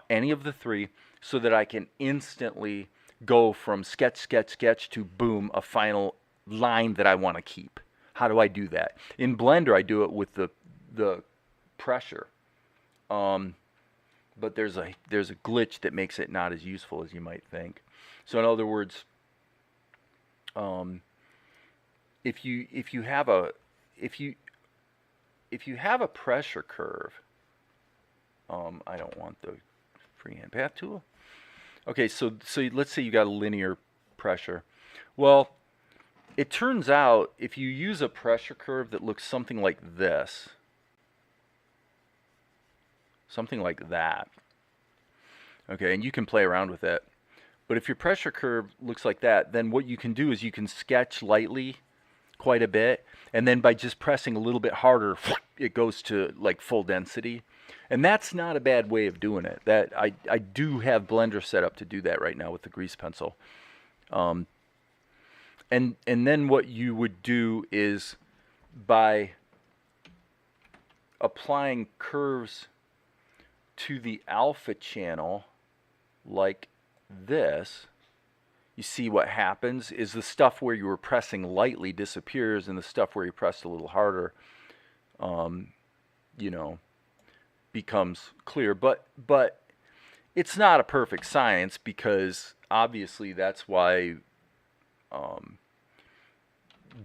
[SPEAKER 1] any of the three, so that I can instantly go from sketch, sketch, sketch to boom, a final line that I want to keep. How do I do that? In Blender, I do it with the pressure. But there's a glitch that makes it not as useful as you might think. So in other words, if you have a pressure curve, I don't want the freehand path tool. Okay, so let's say you got a linear pressure. Well, it turns out if you use a pressure curve that looks something like this, something like that, okay, and you can play around with it. But if your pressure curve looks like that, then what you can do is you can sketch lightly quite a bit, and then by just pressing a little bit harder, it goes to like full density. And that's not a bad way of doing it. That I do have Blender set up to do that right now with the grease pencil. And then what you would do is, by applying curves to the alpha channel like this, you see what happens is the stuff where you were pressing lightly disappears, and the stuff where you pressed a little harder becomes clear. But it's not a perfect science, because obviously that's why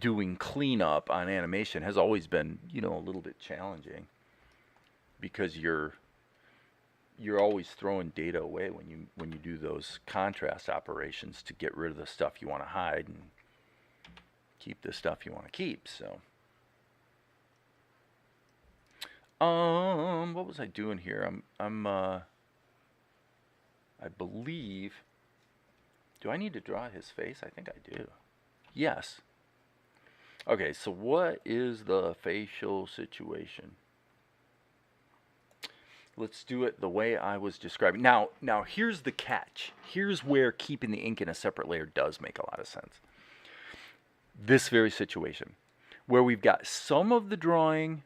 [SPEAKER 1] doing cleanup on animation has always been, a little bit challenging, because you're always throwing data away when you do those contrast operations to get rid of the stuff you want to hide and keep the stuff you want to keep. So what was I doing here? I I believe, do I need to draw his face? I think I do. Yes. Okay, so what is the facial situation? Let's do it the way I was describing. Now here's the catch. Here's where keeping the ink in a separate layer does make a lot of sense. This very situation, where we've got some of the drawing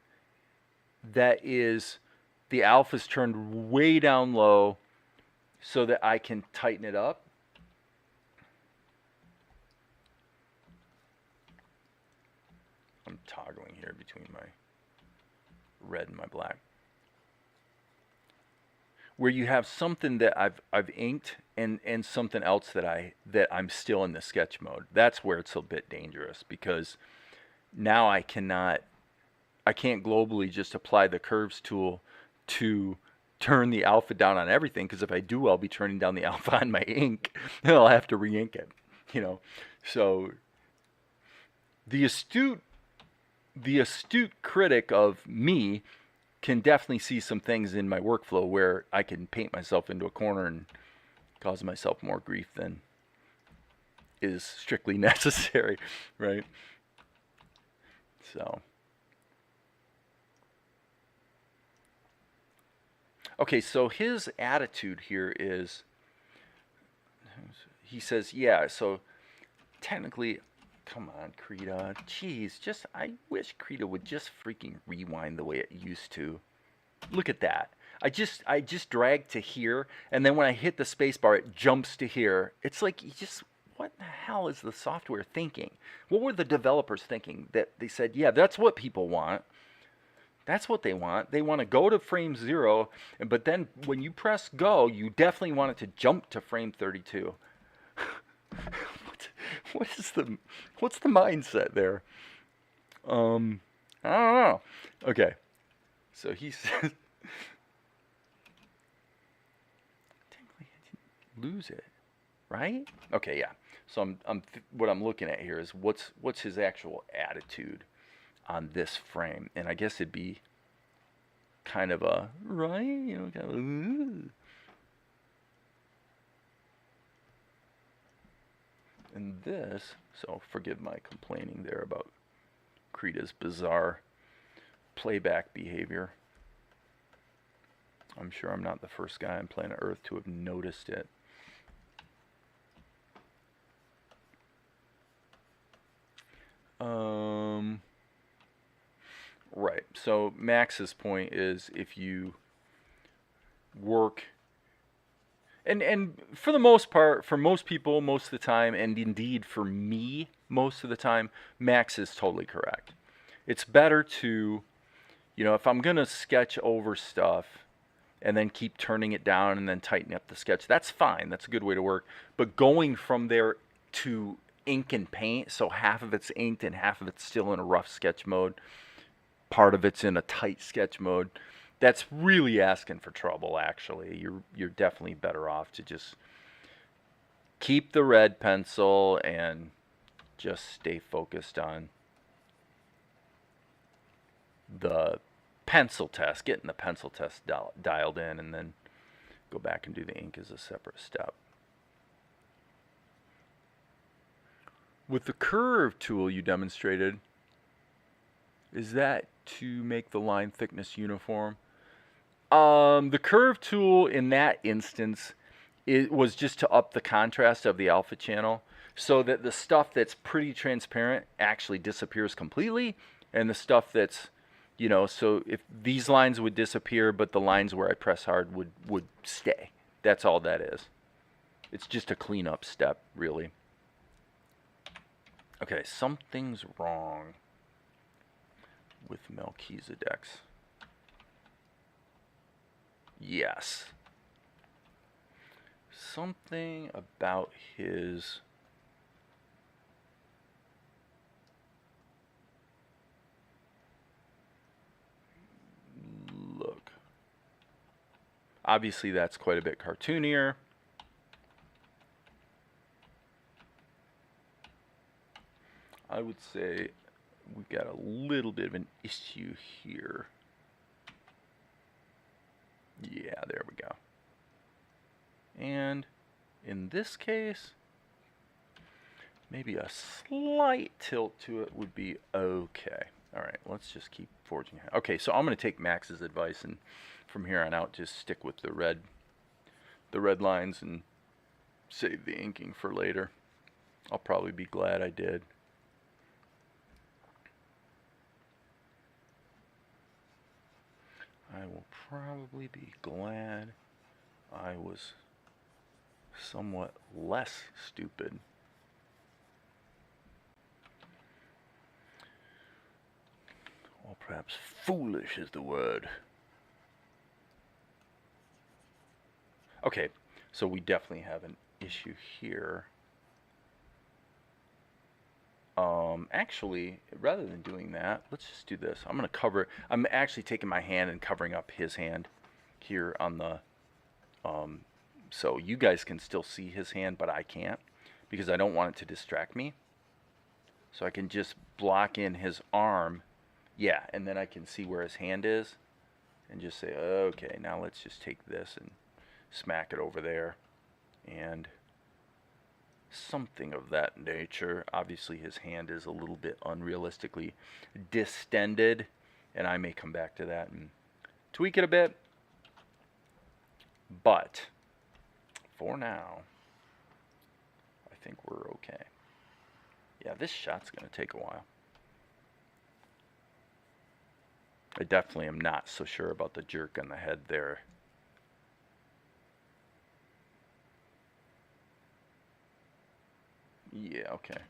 [SPEAKER 1] that is, the alpha's turned way down low so that I can tighten it up. I'm toggling here between my red and my black. Where you have something that I've inked and something else that I'm still in the sketch mode. That's where it's a bit dangerous, because now I can't globally just apply the curves tool to turn the alpha down on everything, because if I do, I'll be turning down the alpha on my ink and I'll have to re-ink it, you know. So the astute critic of me can definitely see some things in my workflow where I can paint myself into a corner and cause myself more grief than is strictly necessary, right? So, okay, so his attitude here is, he says, yeah, so technically, come on, Krita. Jeez, I wish Krita would just freaking rewind the way it used to. Look at that. I just drag to here, and then when I hit the spacebar, it jumps to here. It's like, what the hell is the software thinking? What were the developers thinking that they said, yeah, that's what people want. That's what they want. They want to go to frame 0, but then when you press go, you definitely want it to jump to frame 32. What's the mindset there? I don't know. Okay, so he says, technically I didn't lose it, right? Okay, yeah. So what I'm looking at here is what's his actual attitude on this frame, and I guess it'd be kind of a, right, you know, kind of, ooh. And this, so forgive my complaining there about Krita's bizarre playback behavior. I'm sure I'm not the first guy on planet Earth to have noticed it. Right, so Max's point is, if you work, and for the most part, for most people, most of the time, and indeed for me, most of the time, Max is totally correct. It's better to, you know, if I'm going to sketch over stuff and then keep turning it down and then tighten up the sketch, that's fine. That's a good way to work. But going from there to ink and paint, so half of it's inked and half of it's still in a rough sketch mode, part of it's in a tight sketch mode, that's really asking for trouble, actually. You're definitely better off to just keep the red pencil and just stay focused on the pencil test, getting the pencil test dialed in, and then go back and do the ink as a separate step. With the curve tool you demonstrated, is that to make the line thickness uniform? The curve tool in that instance, it was just to up the contrast of the alpha channel so that the stuff that's pretty transparent actually disappears completely, and the stuff that's, you know, so if these lines would disappear, but the lines where I press hard would stay. That's all that is. It's just a cleanup step, really. Okay, something's wrong with Melchizedek's. Yes. Something about his look. Obviously, that's quite a bit cartoonier. I would say we've got a little bit of an issue here. Yeah, there we go. And in this case, maybe a slight tilt to it would be okay. All right, let's just keep forging ahead. Okay, so I'm going to take Max's advice and from here on out just stick with the red lines and save the inking for later. I'll probably be glad I did. I will probably be glad I was somewhat less stupid. Or perhaps foolish is the word. Okay, so we definitely have an issue here. Actually, rather than doing that, let's just do this. I'm going to cover, I'm actually taking my hand and covering up his hand here on the, so you guys can still see his hand, but I can't because I don't want it to distract me. So I can just block in his arm, yeah, and then I can see where his hand is and just say, okay, now let's just take this and smack it over there and something of that nature. Obviously his hand is a little bit unrealistically distended, and I may come back to that and tweak it a bit, but for now I think we're okay. Yeah, this shot's gonna take a while. I definitely am not so sure about the jerk on the head there. Yeah, okay.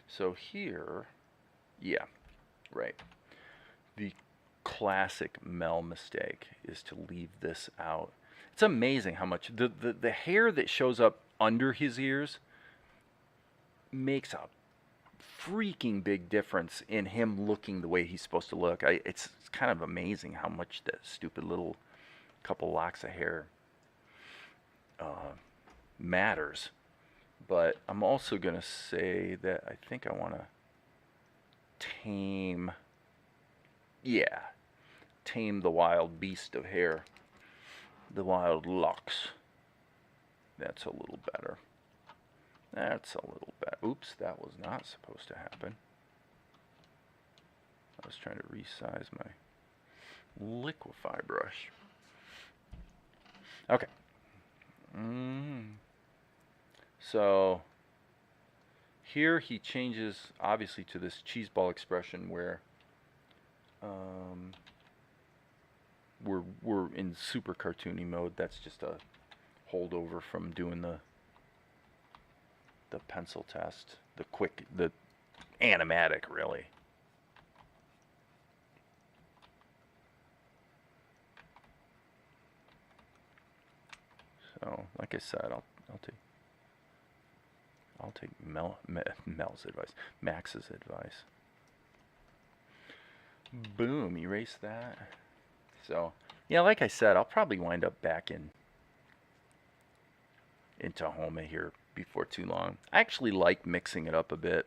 [SPEAKER 1] So here, yeah, right. The classic Mel mistake is to leave this out. It's amazing how much the hair that shows up under his ears makes a freaking big difference in him looking the way he's supposed to look. It's kind of amazing how much that stupid little couple locks of hair matters. But I'm also going to say that I think I want to tame the wild beast of hair, the wild locks. That's a little better. That's a little better. Oops, that was not supposed to happen. I was trying to resize my liquify brush. Okay. So here he changes obviously to this cheese ball expression where we're in super cartoony mode. That's just a holdover from doing the pencil test, the animatic really. So like I said, I'll take Mel's advice, Max's advice. Boom, erase that. So yeah, like I said, I'll probably wind up back in Tahoma here before too long. I actually like mixing it up a bit.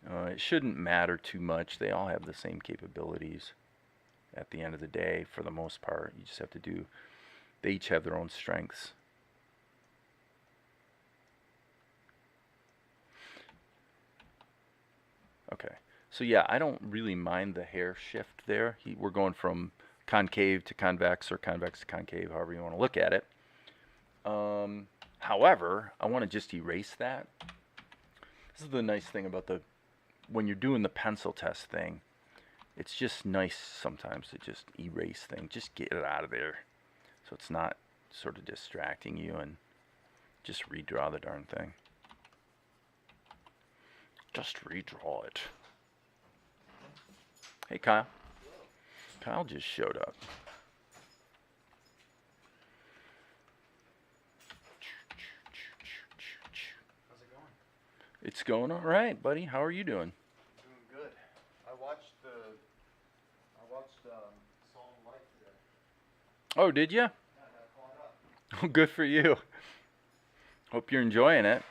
[SPEAKER 1] It shouldn't matter too much. They all have the same capabilities at the end of the day for the most part. You just have to do, they each have their own strengths. Okay, so yeah, I don't really mind the hair shift there. We're going from concave to convex or convex to concave, however you want to look at it. However, I want to just erase that. This is the nice thing about when you're doing the pencil test thing, it's just nice sometimes to just erase things, just get it out of there so it's not sort of distracting you, and just redraw the darn thing. Just redraw it. Hey, Kyle. Kyle just showed up.
[SPEAKER 2] How's it going?
[SPEAKER 1] It's going all right, buddy. How are you doing?
[SPEAKER 2] Doing good. I watched Salt and Light today.
[SPEAKER 1] Oh, did you?
[SPEAKER 2] Yeah, I got caught up.
[SPEAKER 1] Oh, good for you. Hope you're enjoying it.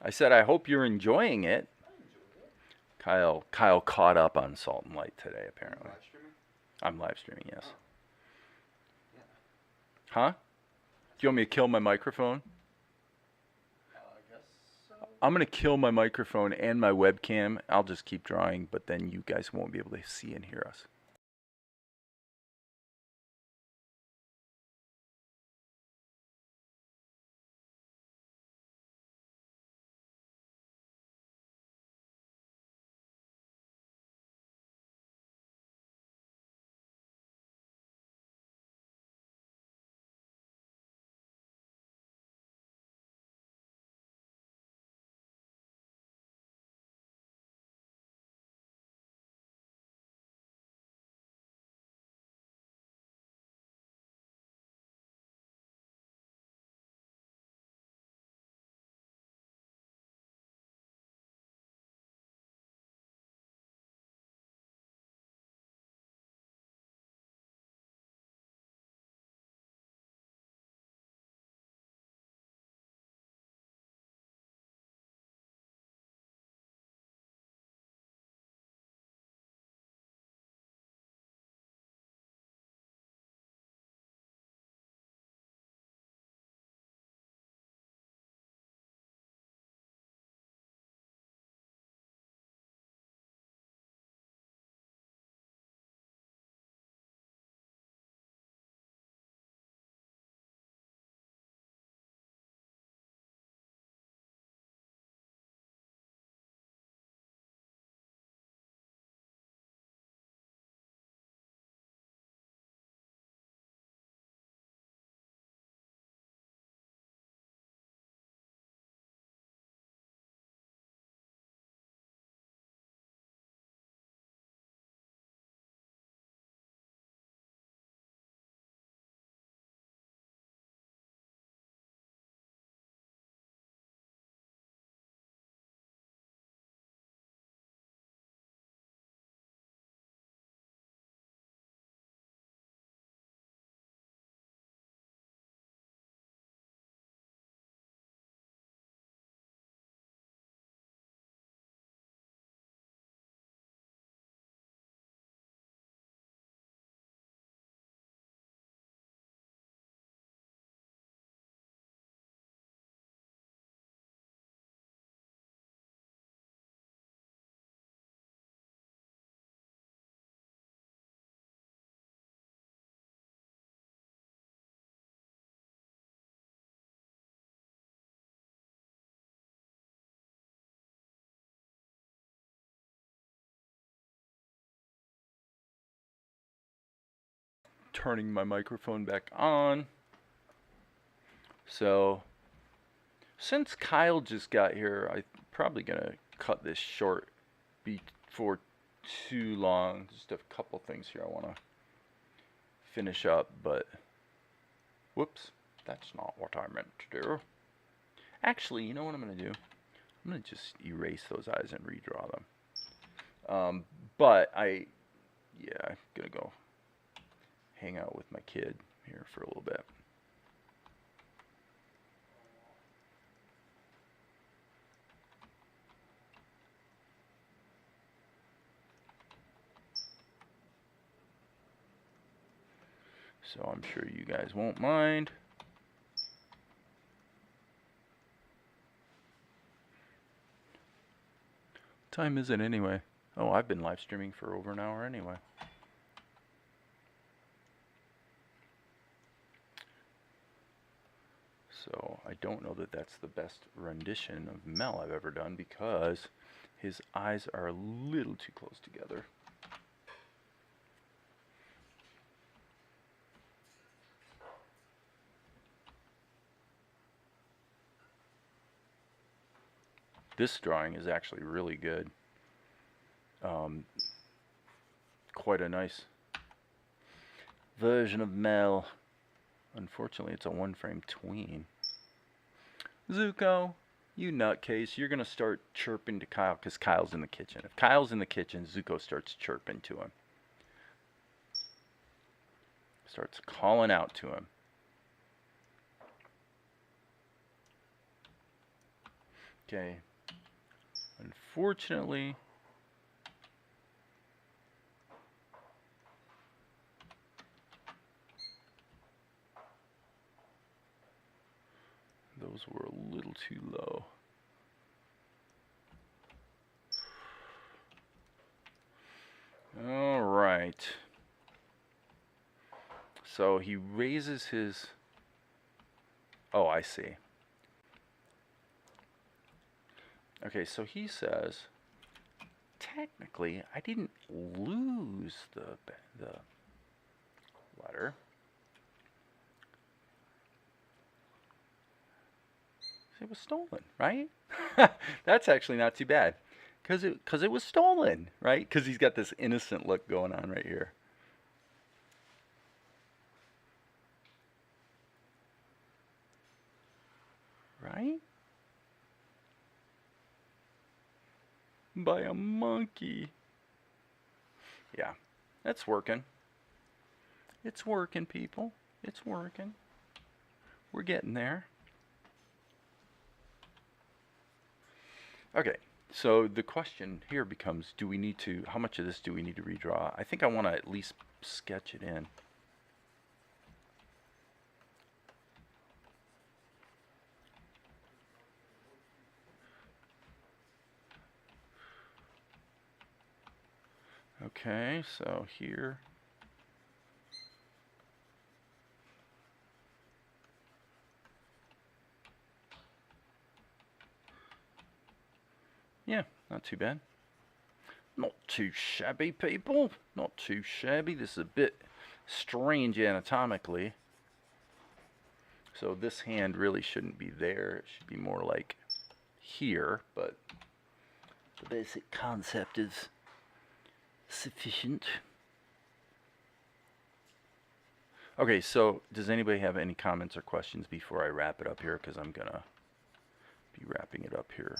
[SPEAKER 1] I said, I hope you're enjoying it.
[SPEAKER 2] I enjoyed it.
[SPEAKER 1] Kyle caught up on Salt and Light today, apparently.
[SPEAKER 2] Live streaming?
[SPEAKER 1] I'm live streaming, yes.
[SPEAKER 2] Oh.
[SPEAKER 1] Huh? Do you want me to kill my microphone?
[SPEAKER 2] I guess so.
[SPEAKER 1] I'm going to kill my microphone and my webcam. I'll just keep drawing, but then you guys won't be able to see and hear us. Turning my microphone back on. So, since Kyle just got here, I'm probably going to cut this short before too long. Just a couple things here I want to finish up, but whoops, that's not what I meant to do. Actually, you know what I'm going to do? I'm going to just erase those eyes and redraw them. But I'm going to go hang out with my kid here for a little bit. So I'm sure you guys won't mind. What time is it anyway? Oh, I've been live streaming for over an hour anyway. So I don't know that that's the best rendition of Mel I've ever done because his eyes are a little too close together. This drawing is actually really good. Quite a nice version of Mel. Unfortunately, it's a one-frame tween. Zuko, you nutcase, you're going to start chirping to Kyle because Kyle's in the kitchen. If Kyle's in the kitchen, Zuko starts chirping to him. Starts calling out to him. Okay. Unfortunately, Those were a little too low. All right. So he raises his... Oh, I see. Okay, so he says, technically, I didn't lose the letter. It was stolen, right? That's actually not too bad, because it was stolen, right? Because he's got this innocent look going on right here. Right? By a monkey. Yeah, that's working. It's working, people. It's working. We're getting there. Okay, so the question here becomes, do we need to, how much of this do we need to redraw? I think I want to at least sketch it in. Okay, so here. Yeah, not too bad. Not too shabby, people. Not too shabby. This is a bit strange anatomically. So this hand really shouldn't be there. It should be more like here, but the basic concept is sufficient. Okay, so does anybody have any comments or questions before I wrap it up here? Because I'm gonna be wrapping it up here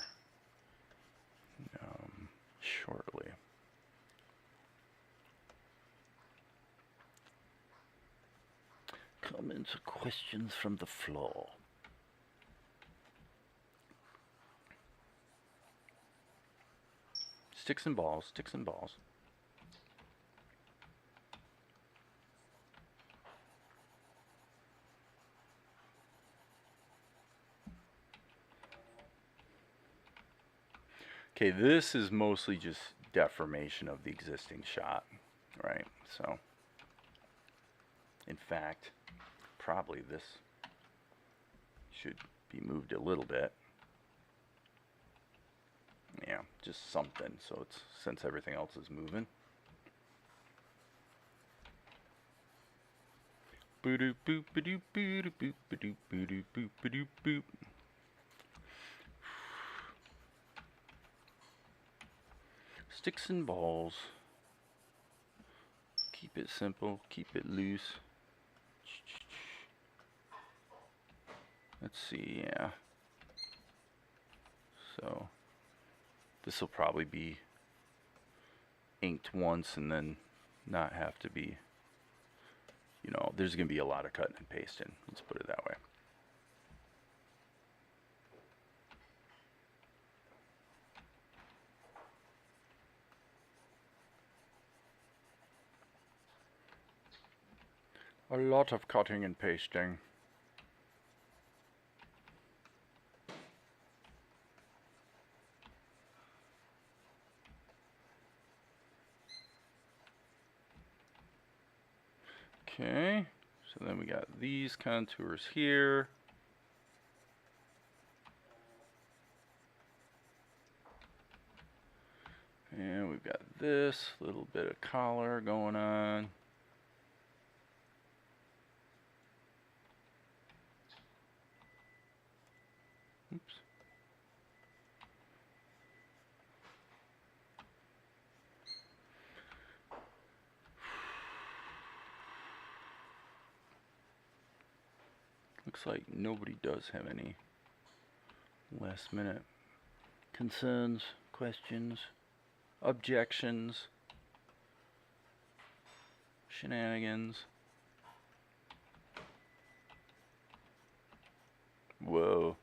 [SPEAKER 1] shortly. Comments or questions from the floor? Sticks and balls, sticks and balls. Okay, this is mostly just deformation of the existing shot, right? So, in fact, probably this should be moved a little bit. Yeah, just something, so it's, since everything else is moving. Boo-doo boop ba-doo boo-doo boop ba-doo boo-doo boop ba-doo boop. Sticks and balls. Keep it simple, keep it loose. Let's see, yeah. So this will probably be inked once and then not have to be, you know, there's going to be a lot of cutting and pasting. Let's put it that way. A lot of cutting and pasting. Okay, so then we got these contours here. And we've got this little bit of collar going on. Oops. Looks like nobody does have any last minute concerns, questions, objections, shenanigans. Whoa.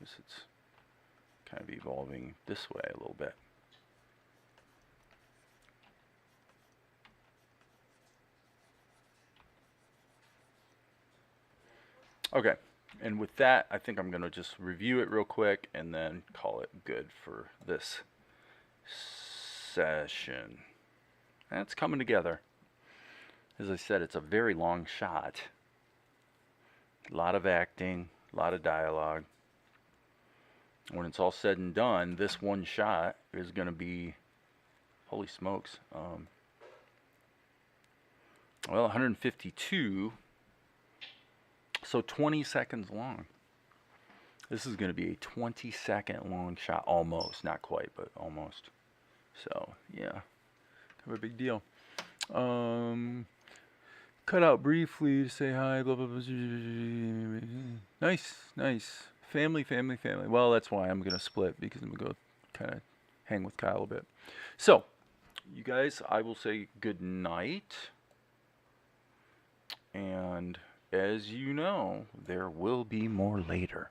[SPEAKER 1] Guess it's kind of evolving this way a little bit. Okay, And with that, I think I'm going to just review it real quick and then call it good for this session. That's coming together. As I said, it's a very long shot. A lot of acting, a lot of dialogue. When it's all said and done, this one shot is going to be, holy smokes, well, 152, so 20 seconds long. This is going to be a 20-second long shot, almost, not quite, but almost. So, yeah, kind of a big deal. Cut out briefly to say hi, blah, blah, blah. Nice, nice. Family, family, family. Well, that's why I'm going to split, because I'm going to go kind of hang with Kyle a bit. So, you guys, I will say good night. And as you know, there will be more later.